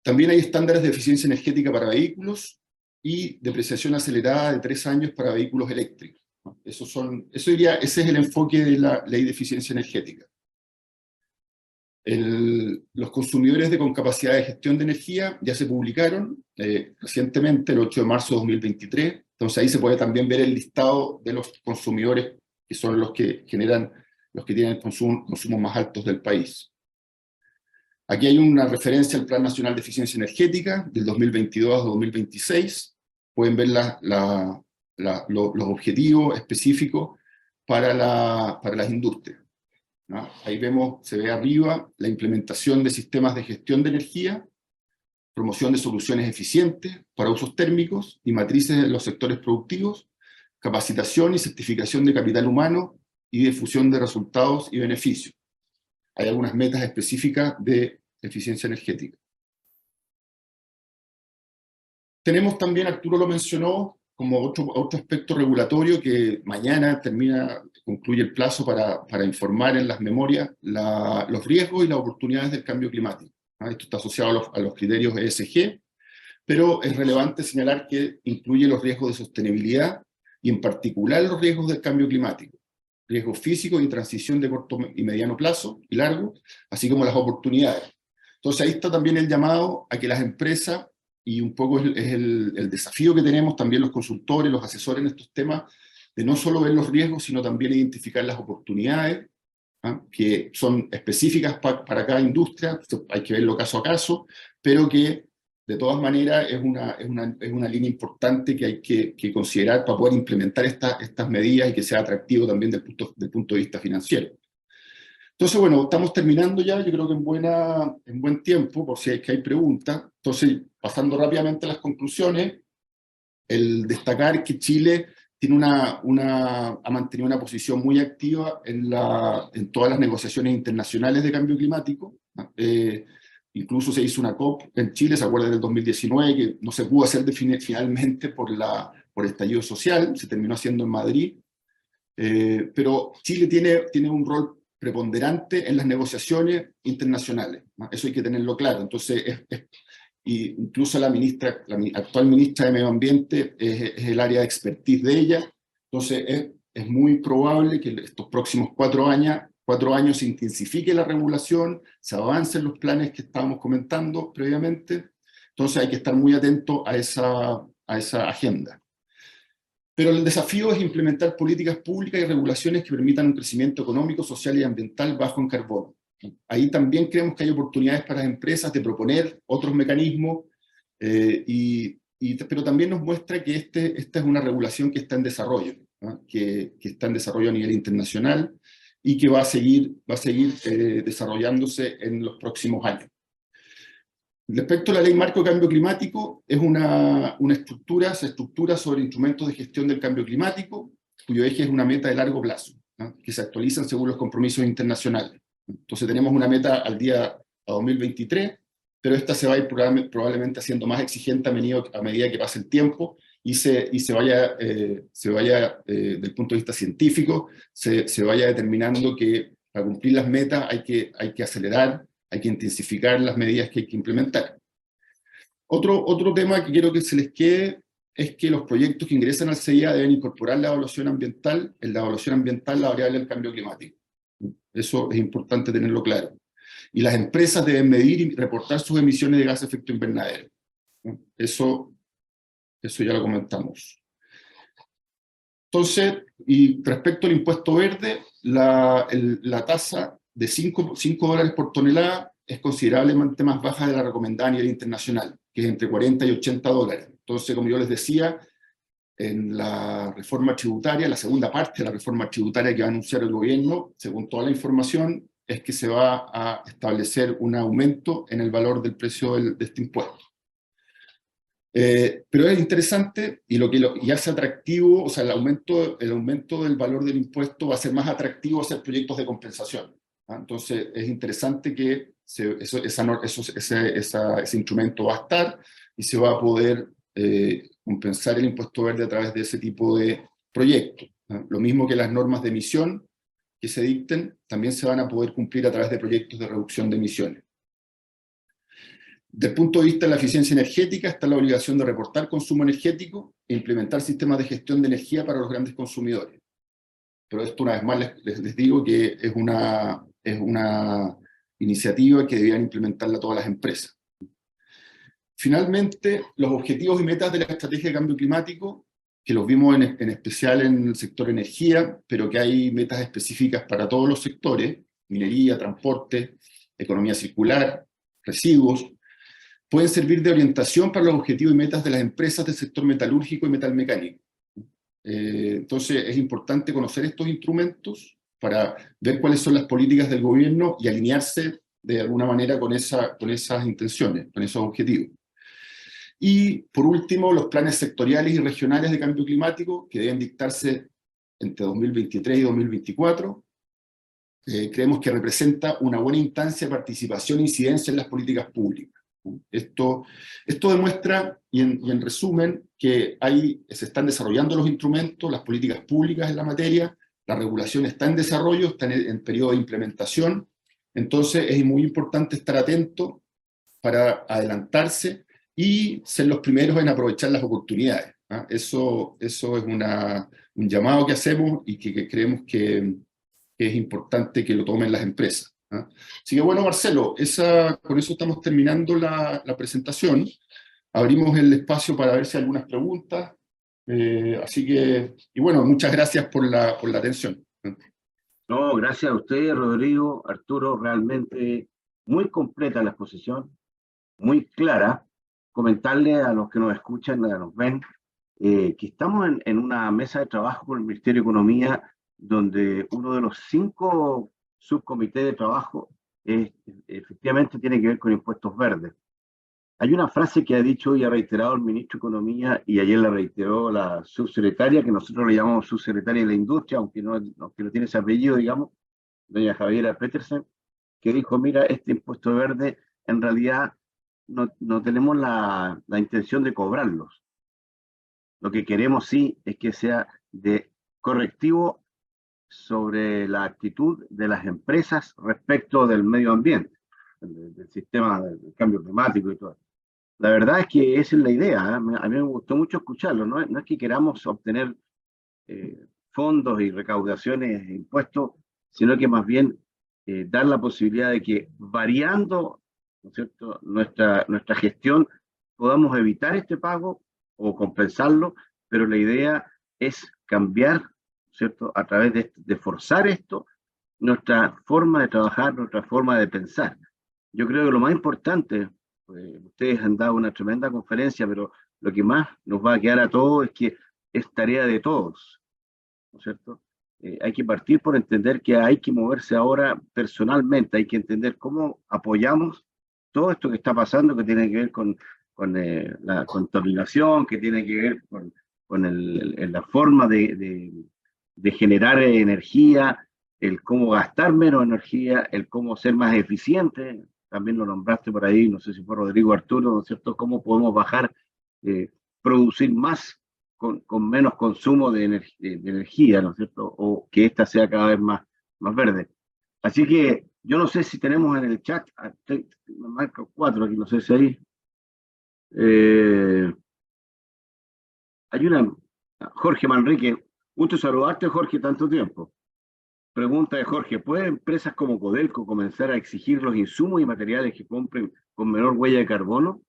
También hay estándares de eficiencia energética para vehículos y depreciación acelerada de 3 años para vehículos eléctricos. Ese es el enfoque de la Ley de Eficiencia Energética. Los consumidores con capacidad de gestión de energía ya se publicaron recientemente, el 8 de marzo de 2023, entonces ahí se puede también ver el listado de los consumidores que son los que tienen consumos más altos del país. Aquí hay una referencia al Plan Nacional de Eficiencia Energética del 2022 a 2026. Pueden ver los objetivos específicos para las industrias, ¿no? Ahí se ve arriba la implementación de sistemas de gestión de energía, promoción de soluciones eficientes para usos térmicos y matrices en los sectores productivos, capacitación y certificación de capital humano y difusión de resultados y beneficios. Hay algunas metas específicas de eficiencia energética. Tenemos también, Arturo lo mencionó, como otro aspecto regulatorio que mañana concluye el plazo para informar en las memorias los riesgos y las oportunidades del cambio climático. Esto está asociado a los criterios ESG, pero es relevante señalar que incluye los riesgos de sostenibilidad y en particular los riesgos del cambio climático, riesgos físicos y transición de corto y mediano plazo y largo, así como las oportunidades. Entonces ahí está también el llamado a que las empresas, y un poco es el desafío que tenemos también los consultores, los asesores en estos temas, de no solo ver los riesgos, sino también identificar las oportunidades, que son específicas para cada industria, hay que verlo caso a caso, pero que de todas maneras es una línea importante que hay que considerar para poder implementar estas medidas y que sea atractivo también del punto de vista financiero. Entonces, bueno, estamos terminando ya, yo creo que en buen tiempo, por si hay preguntas. Entonces, pasando rápidamente a las conclusiones, el destacar que Chile ha mantenido una posición muy activa en todas las negociaciones internacionales de cambio climático. Incluso se hizo una COP en Chile, se acuerdan del 2019, que no se pudo hacer finalmente por estallido social, se terminó haciendo en Madrid. Pero Chile tiene un rol preponderante en las negociaciones internacionales, ¿no? Eso hay que tenerlo claro. Entonces, y incluso la actual ministra de Medio Ambiente es el área de expertise de ella. Entonces, es muy probable que estos próximos 4 años se intensifique la regulación, se avancen los planes que estábamos comentando previamente. Entonces hay que estar muy atento a esa agenda. Pero el desafío es implementar políticas públicas y regulaciones que permitan un crecimiento económico, social y ambiental bajo en carbono. Ahí también creemos que hay oportunidades para las empresas de proponer otros mecanismos, pero también nos muestra que esta es una regulación que está en desarrollo, ¿no? que está en desarrollo a nivel internacional y que va a seguir desarrollándose en los próximos años. Respecto a la Ley Marco de Cambio Climático, es se estructura sobre instrumentos de gestión del cambio climático, cuyo eje es una meta de largo plazo, ¿no? Que se actualizan según los compromisos internacionales. Entonces tenemos una meta a 2023, pero esta se va a ir probablemente haciendo más exigente a medida que pase el tiempo y se vaya desde el punto de vista científico, se vaya determinando que para cumplir las metas hay que acelerar, hay que intensificar las medidas que hay que implementar. Otro tema que quiero que se les quede es que los proyectos que ingresan al CIA deben incorporar la evaluación ambiental, la variable del cambio climático. Eso es importante tenerlo claro. Y las empresas deben medir y reportar sus emisiones de gases de efecto invernadero. Eso ya lo comentamos. Entonces, y respecto al impuesto verde, la tasa de $5 por tonelada es considerablemente más baja de la recomendada a nivel internacional, que es entre 40 y 80 dólares. Entonces, como yo les decía, en la reforma tributaria, la segunda parte de la reforma tributaria que va a anunciar el gobierno, según toda la información, es que se va a establecer un aumento en el valor del precio de este impuesto. Pero es interesante, y hace atractivo, o sea, el aumento del valor del impuesto va a ser más atractivo hacer proyectos de compensación, ¿ah? Entonces es interesante que ese instrumento va a estar, y se va a poder compensar el impuesto verde a través de ese tipo de proyectos, ¿ah? Lo mismo que las normas de emisión que se dicten, también se van a poder cumplir a través de proyectos de reducción de emisiones. Desde el punto de vista de la eficiencia energética, está la obligación de reportar consumo energético e implementar sistemas de gestión de energía para los grandes consumidores. Pero esto, una vez más, les digo que es una iniciativa que debían implementarla todas las empresas. Finalmente, los objetivos y metas de la estrategia de cambio climático, que los vimos en especial en el sector energía, pero que hay metas específicas para todos los sectores: minería, transporte, economía circular, residuos. Pueden servir de orientación para los objetivos y metas de las empresas del sector metalúrgico y metalmecánico. Entonces es importante conocer estos instrumentos para ver cuáles son las políticas del gobierno y alinearse de alguna manera con esas intenciones, con esos objetivos. Y por último, los planes sectoriales y regionales de cambio climático, que deben dictarse entre 2023 y 2024. Creemos que representa una buena instancia de participación e incidencia en las políticas públicas. Esto demuestra, y en resumen, que se están desarrollando los instrumentos, las políticas públicas en la materia, la regulación está en desarrollo, está en periodo de implementación. Entonces es muy importante estar atento para adelantarse y ser los primeros en aprovechar las oportunidades, ¿ah? Eso es un llamado que hacemos y que creemos que es importante que lo tomen las empresas, ¿ah? Así que bueno, Marcelo, con eso estamos terminando la presentación. Abrimos el espacio para ver si hay algunas preguntas. Así que, y bueno, muchas gracias por la atención. No, gracias a usted, Rodrigo, Arturo, realmente muy completa la exposición, muy clara. Comentarle a los que nos escuchan, nos ven, que estamos en una mesa de trabajo con el Ministerio de Economía, donde uno de los 5 subcomités de trabajo efectivamente tiene que ver con impuestos verdes. Hay una frase que ha dicho y ha reiterado el ministro de Economía, y ayer la reiteró la subsecretaria, que nosotros le llamamos subsecretaria de la Industria, aunque no tiene ese apellido, digamos, doña Javiera Petersen, que dijo: mira, este impuesto verde en realidad no tenemos la intención de cobrarlos. Lo que queremos sí es que sea de correctivo sobre la actitud de las empresas respecto del medio ambiente, del sistema del cambio climático y todo. La verdad es que esa es la idea, ¿eh? A mí me gustó mucho escucharlo, no es que queramos obtener fondos y recaudaciones e impuestos, sino que más bien dar la posibilidad de que variando, ¿no es cierto?, nuestra gestión podamos evitar este pago o compensarlo, pero la idea es cambiar, ¿cierto?, a través de forzar esto, nuestra forma de trabajar, nuestra forma de pensar. Yo creo que lo más importante, ustedes han dado una tremenda conferencia, pero lo que más nos va a quedar a todos es que es tarea de todos, ¿no es cierto? Hay que partir por entender que hay que moverse ahora personalmente, hay que entender cómo apoyamos todo esto que está pasando, que tiene que ver con la contaminación, que tiene que ver con la forma de generar energía, el cómo gastar menos energía, el cómo ser más eficiente. También lo nombraste por ahí, no sé si fue Rodrigo Arturo, ¿no es cierto? Cómo podemos bajar, producir más con menos consumo de energía, ¿no es cierto? O que ésta sea cada vez más verde. Así que yo no sé si tenemos en el chat, me marco 4 aquí, no sé si hay. Hay una, Jorge Manrique, gusto saludarte, Jorge, tanto tiempo. Pregunta de Jorge, ¿pueden empresas como Codelco comenzar a exigir los insumos y materiales que compren con menor huella de carbono?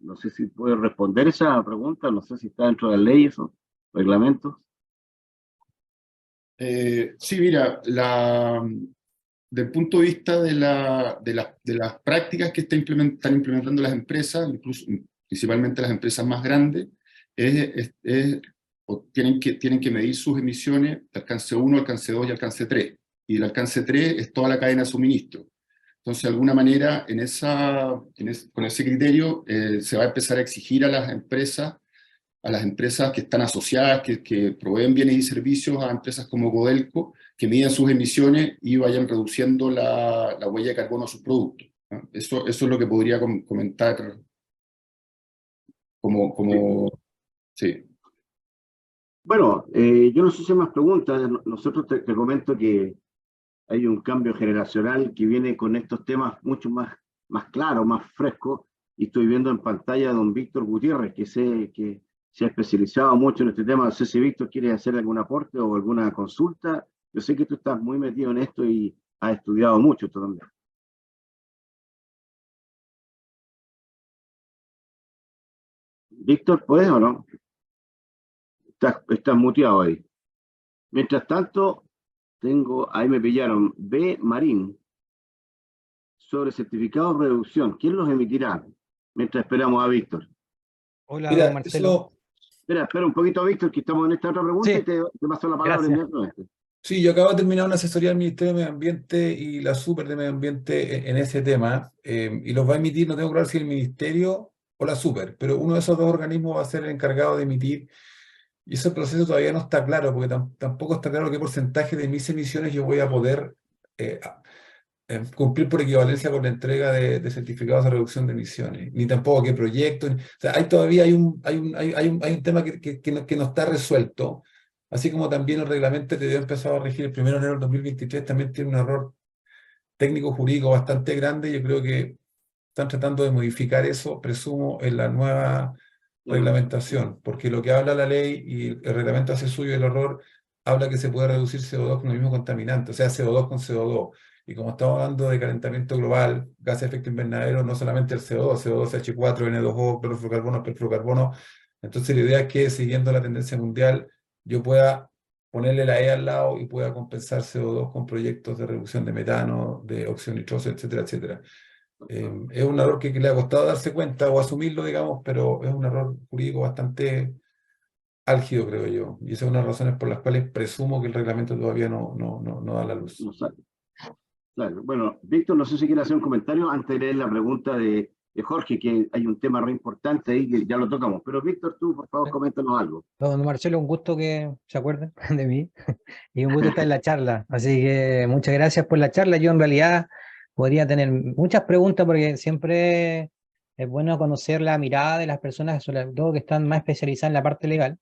No sé si puede responder esa pregunta, no sé si está dentro de las leyes o reglamentos. Sí, mira, del punto de vista de las prácticas que están implementando las empresas, incluso, principalmente las empresas más grandes, tienen que medir sus emisiones de alcance 1, alcance 2 y alcance 3. Y el alcance 3 es toda la cadena de suministro. Entonces, de alguna manera, con ese criterio, se va a empezar a exigir a las empresas que están asociadas, que proveen bienes y servicios a empresas como Codelco, que midan sus emisiones y vayan reduciendo la huella de carbono a sus productos, ¿no? Eso es lo que podría comentar sí. Bueno, yo no sé si hay más preguntas. Nosotros te comento que hay un cambio generacional que viene con estos temas mucho más claros, más frescos, y estoy viendo en pantalla a don Víctor Gutiérrez, que sé que se ha especializado mucho en este tema. No sé si Víctor quiere hacer algún aporte o alguna consulta. Yo sé que tú estás muy metido en esto y has estudiado mucho esto también. Víctor, ¿puedes o no? Estás muteado ahí. Mientras tanto, ahí me pillaron, B. Marín, sobre certificados de reducción. ¿Quién los emitirá? Mientras esperamos a Víctor. Hola, Mira, don Marcelo. Espera un poquito, Víctor, que estamos en esta otra pregunta, Sí, y te paso la palabra gracias. inmediatamente. Sí, yo acabo de terminar una asesoría del Ministerio de Medio Ambiente y la Super de Medio Ambiente en ese tema, y los va a emitir, no tengo claro si el Ministerio o la Super, pero uno de esos dos organismos va a ser el encargado de emitir, y ese proceso todavía no está claro, porque tampoco está claro qué porcentaje de mis emisiones yo voy a poder cumplir por equivalencia con la entrega de certificados de reducción de emisiones, ni tampoco qué proyecto. O sea, todavía hay un tema que no está resuelto, así como también el reglamento que dio empezado a regir el 1 de enero del 2023 también tiene un error técnico-jurídico bastante grande. Yo creo que están tratando de modificar eso, presumo, en la nueva reglamentación, porque lo que habla la ley y el reglamento hace suyo el error, habla que se puede reducir CO2 con el mismo contaminante, o sea, CO2 con CO2. Y como estamos hablando de calentamiento global, gases de efecto invernadero, no solamente el CO2, CO2, H4, N2O, clorofluorocarbonos, perfluorocarbonos. Entonces la idea es que, siguiendo la tendencia mundial, yo pueda ponerle la E al lado y pueda compensar CO2 con proyectos de reducción de metano, de óxido nitroso, etcétera, etcétera. Es un error que le ha costado darse cuenta o asumirlo, digamos, pero es un error jurídico bastante álgido, creo yo. Y esa es una de las razones por las cuales presumo que el reglamento todavía no da la luz. No sabe. Claro. Bueno, Víctor, no sé si quiere hacer un comentario antes de leer la pregunta de Jorge, que hay un tema re importante ahí que ya lo tocamos. Pero Víctor, tú, por favor, coméntanos algo. Don Marcelo, un gusto que se acuerden de mí y un gusto estar en la charla. Así que muchas gracias por la charla. Yo en realidad podría tener muchas preguntas porque siempre es bueno conocer la mirada de las personas, sobre todo que están más especializadas en la parte legal.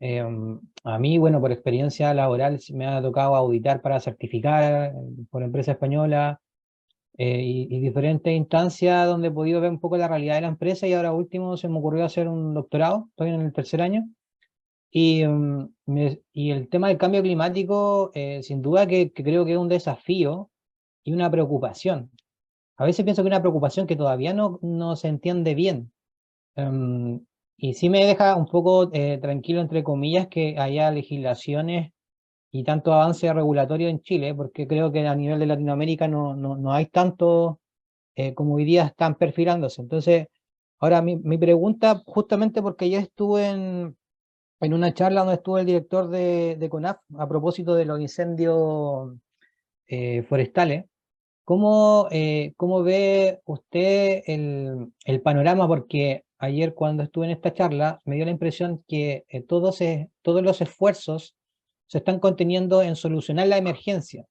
A mí, bueno, por experiencia laboral me ha tocado auditar para certificar por empresa española, y diferentes instancias donde he podido ver un poco la realidad de la empresa, y ahora último se me ocurrió hacer un doctorado, estoy en el tercer año, y el tema del cambio climático, sin duda que creo que es un desafío y una preocupación. A veces pienso que es una preocupación que todavía no se entiende bien. Y sí me deja un poco tranquilo, entre comillas, que haya legislaciones y tanto avance regulatorio en Chile, porque creo que a nivel de Latinoamérica no hay tanto como hoy día están perfilándose. Entonces, ahora mi pregunta, justamente porque yo estuve en una charla donde estuvo el director de CONAF a propósito de los incendios forestales. ¿Cómo ve usted el panorama? Porque ayer cuando estuve en esta charla me dio la impresión que todos los esfuerzos se están conteniendo en solucionar la emergencia,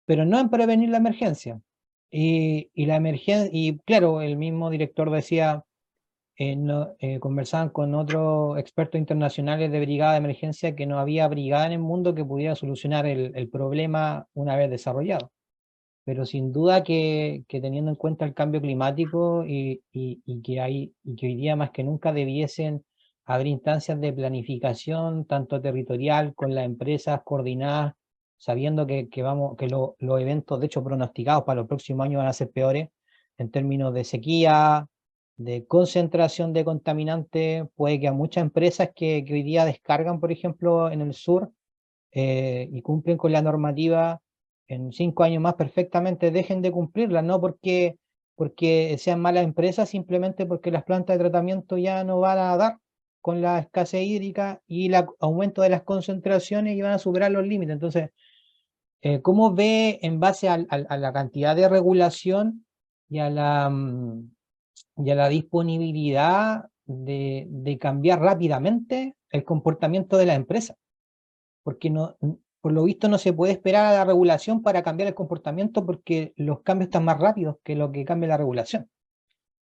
pero no en prevenir la emergencia. Y claro, el mismo director decía, conversaban con otros expertos internacionales de brigada de emergencia, que no había brigada en el mundo que pudiera solucionar el problema una vez desarrollado. Pero sin duda que teniendo en cuenta el cambio climático y que hoy día más que nunca debiesen haber instancias de planificación, tanto territorial, con las empresas coordinadas, sabiendo que los eventos, de hecho, pronosticados para los próximos años van a ser peores en términos de sequía, de concentración de contaminantes. Puede que a muchas empresas que hoy día descargan, por ejemplo, en el sur, y cumplen con la normativa, en 5 años más perfectamente dejen de cumplirla, no porque sean malas empresas, simplemente porque las plantas de tratamiento ya no van a dar con la escasez hídrica y el aumento de las concentraciones, y van a superar los límites. Entonces, ¿cómo ve, en base a la cantidad de regulación y a la disponibilidad de cambiar rápidamente el comportamiento de la empresa? Porque por lo visto no se puede esperar a la regulación para cambiar el comportamiento, porque los cambios están más rápidos que lo que cambia la regulación.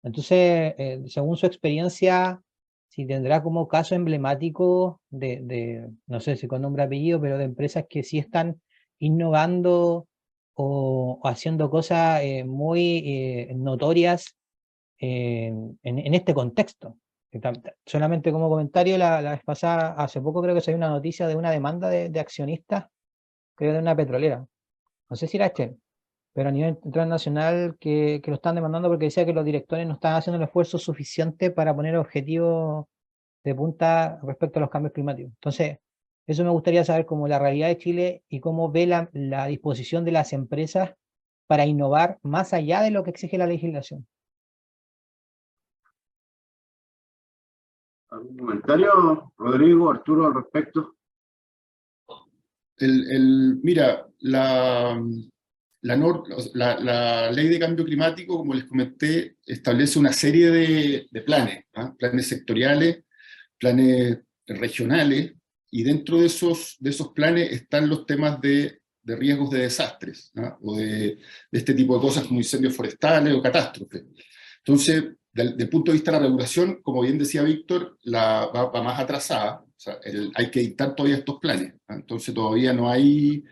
Entonces, según su experiencia, si tendrá como caso emblemático no sé si con nombre y apellido, pero de empresas que sí están innovando o haciendo cosas muy notorias en este contexto. Solamente como comentario, la vez pasada, hace poco creo que salió una noticia de una demanda de accionistas, creo de una petrolera, no sé si era pero a nivel internacional, que lo están demandando porque decía que los directores no están haciendo el esfuerzo suficiente para poner objetivos de punta respecto a los cambios climáticos. Entonces, eso me gustaría saber, como la realidad de Chile y cómo ve la disposición de las empresas para innovar más allá de lo que exige la legislación. ¿Algún comentario, Rodrigo, Arturo, al respecto? Mira, la ley de cambio climático, como les comenté, establece una serie de planes, planes sectoriales, planes regionales, y dentro de esos planes están los temas de riesgos de desastres, o de este tipo de cosas como incendios forestales o catástrofes. Entonces, del punto de vista de la regulación, como bien decía Víctor, va más atrasada. O sea, hay que dictar todavía estos planes. Entonces todavía no hay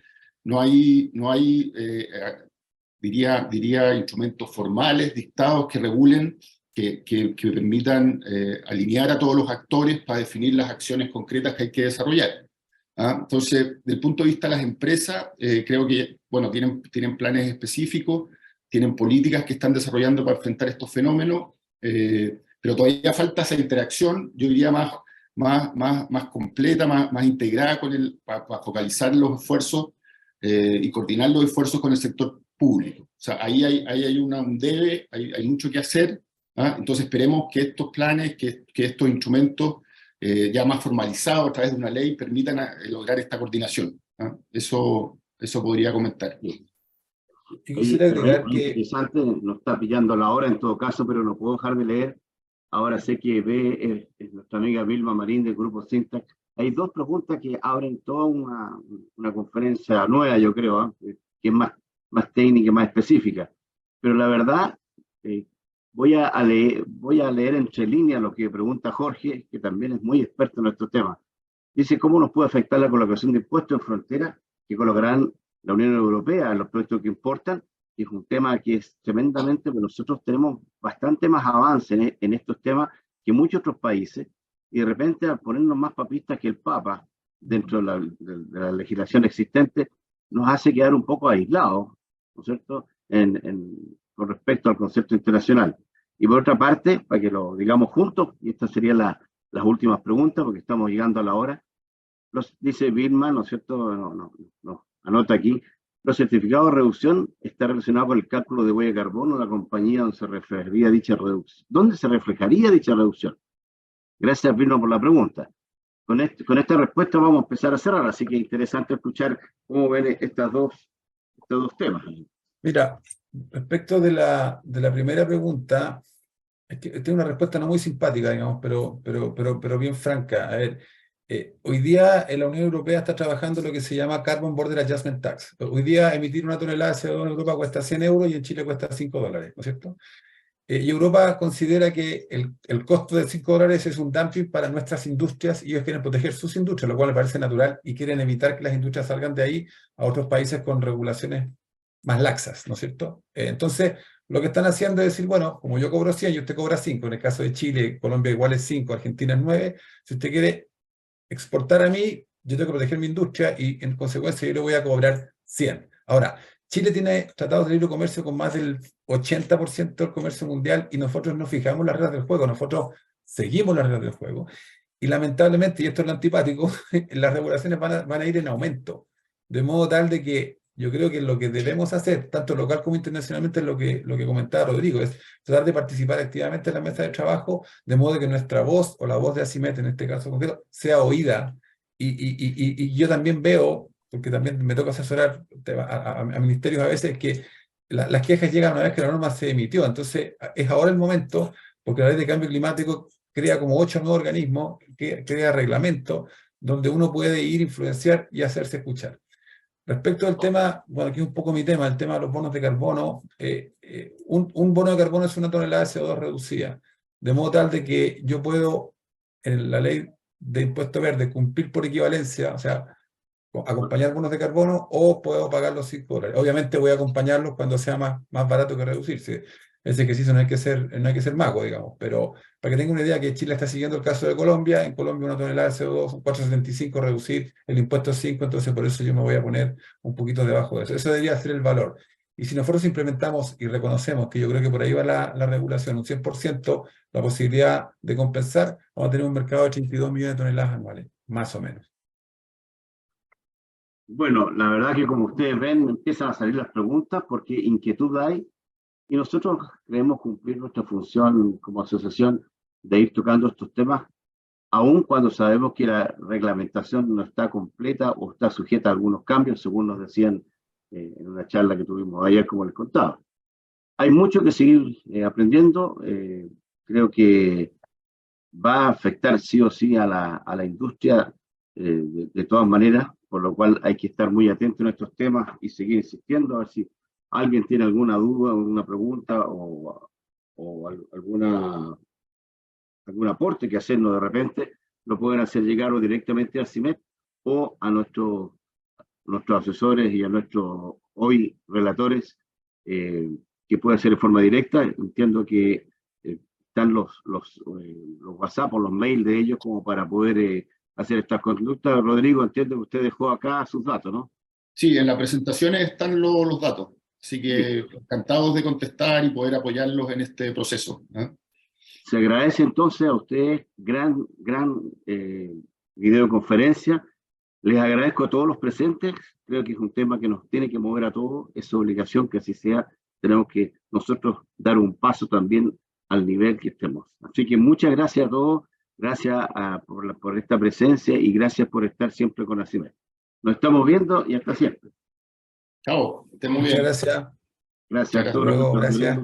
diría, instrumentos formales dictados que regulen, que permitan alinear a todos los actores para definir las acciones concretas que hay que desarrollar. Entonces, del punto de vista de las empresas, creo que, bueno, tienen planes específicos, tienen políticas que están desarrollando para enfrentar estos fenómenos, pero todavía falta esa interacción, yo diría más completa, más integrada para focalizar los esfuerzos y coordinar los esfuerzos con el sector público. O sea, ahí hay un debe, hay mucho que hacer. Entonces esperemos que estos planes, que estos instrumentos ya más formalizados a través de una ley permitan lograr esta coordinación. Eso podría comentar. Yo quisiera agregar que... Interesante, nos está pillando la hora en todo caso, pero no puedo dejar de leer. Ahora sé que ve nuestra amiga Vilma Marín del Grupo Syntax. Hay dos preguntas que abren toda una conferencia nueva, yo creo, que es más técnica, más específica. Pero la verdad, voy a leer entre líneas lo que pregunta Jorge, que también es muy experto en nuestro tema. dice cómo nos puede afectar la colocación de impuestos en frontera que colocarán la Unión Europea en los productos que importan, y es un tema que es tremendamente, pero nosotros tenemos bastante más avance en estos temas que muchos otros países, y de repente al ponernos más papistas que el Papa dentro de la legislación existente, nos hace quedar un poco aislados, ¿no es cierto?, con respecto al concepto internacional. Y por otra parte, para que lo digamos juntos, y estas serían las últimas preguntas, porque estamos llegando a la hora, dice Vilma, ¿no es cierto?, anota aquí, los certificados de reducción están relacionados con el cálculo de huella de carbono de la compañía donde se reflejaría dicha reducción. ¿Dónde se reflejaría dicha reducción? Gracias, Vilma, por la pregunta. Con esta respuesta vamos a empezar a cerrar, así que es interesante escuchar cómo ven estos dos temas. Mira, respecto de la primera pregunta, es que tengo una respuesta no muy simpática, digamos, pero bien franca. A ver, hoy día en la Unión Europea está trabajando lo que se llama Carbon Border Adjustment Tax. Hoy día emitir una tonelada de CO2 en Europa cuesta 100 euros y en Chile cuesta $5, ¿no es cierto? Y Europa considera que el costo de $5 es un dumping para nuestras industrias y ellos quieren proteger sus industrias, lo cual me parece natural, y quieren evitar que las industrias salgan de ahí a otros países con regulaciones más laxas, ¿no es cierto? Entonces, lo que están haciendo es decir, bueno, como yo cobro 100 y usted cobra 5, en el caso de Chile, Colombia igual es 5, Argentina es 9, si usted quiere exportar a mí, yo tengo que proteger mi industria y en consecuencia yo le voy a cobrar 100. Ahora, Chile tiene tratados de libre comercio con más del 80% del comercio mundial y nosotros no fijamos las reglas del juego, nosotros seguimos las reglas del juego. Y lamentablemente, y esto es lo antipático, las regulaciones van a ir en aumento. De modo tal de que yo creo que lo que debemos hacer, tanto local como internacionalmente, es lo que comentaba Rodrigo, es tratar de participar activamente en la mesa de trabajo, de modo que nuestra voz, o la voz de ACIMET en este caso concreto, sea oída. Y yo también veo, porque también me toca asesorar a ministerios a veces, que las quejas llegan una vez que la norma se emitió. Entonces, es ahora el momento, porque la ley de cambio climático crea como 8 nuevos organismos, crea reglamentos, donde uno puede ir, influenciar y hacerse escuchar. Respecto al tema, bueno, aquí es un poco mi tema, el tema de los bonos de carbono, un bono de carbono es una tonelada de CO2 reducida, de modo tal de que yo puedo, en la ley de impuesto verde, cumplir por equivalencia, o sea, acompañar bonos de carbono, o puedo pagar los $5. Obviamente voy a acompañarlos cuando sea más barato que reducirse. Ese ejercicio no hay que ser mago, digamos, pero para que tenga una idea que Chile está siguiendo el caso de Colombia, en Colombia una tonelada de CO2 son 4,75, reducir, el impuesto es 5, entonces por eso yo me voy a poner un poquito debajo de eso. Eso debería ser el valor. Y si nosotros implementamos y reconocemos, que yo creo que por ahí va la regulación, un 100%, la posibilidad de compensar, vamos a tener un mercado de 82 millones de toneladas anuales, más o menos. Bueno, la verdad que como ustedes ven, empiezan a salir las preguntas porque inquietud hay, y nosotros queremos cumplir nuestra función como asociación de ir tocando estos temas, aun cuando sabemos que la reglamentación no está completa o está sujeta a algunos cambios, según nos decían en una charla que tuvimos ayer, como les contaba. Hay mucho que seguir aprendiendo. Creo que va a afectar sí o sí a la industria de todas maneras, por lo cual hay que estar muy atentos a estos temas y seguir insistiendo, a ver si alguien tiene alguna duda, alguna pregunta o algún aporte que hacernos de repente, lo pueden hacer llegar o directamente a CIMET o a nuestros asesores y a nuestros hoy relatores, que puede ser de forma directa. Entiendo que están los WhatsApp o los mails de ellos como para poder hacer estas conductas. Rodrigo, entiendo que usted dejó acá sus datos, ¿no? Sí, en la presentación están los datos, así que encantados de contestar y poder apoyarlos en este proceso, ¿eh? Se agradece entonces a ustedes, gran videoconferencia. Les agradezco a todos los presentes. Creo que es un tema que nos tiene que mover a todos. Es su obligación que así sea. Tenemos que nosotros dar un paso también al nivel que estemos. Así que muchas gracias a todos. Gracias por esta presencia y gracias por estar siempre con ACIMET. Nos estamos viendo y hasta siempre. Chao, estén muy Muchas bien. gracias. Gracias a Hasta todos. luego, gracias.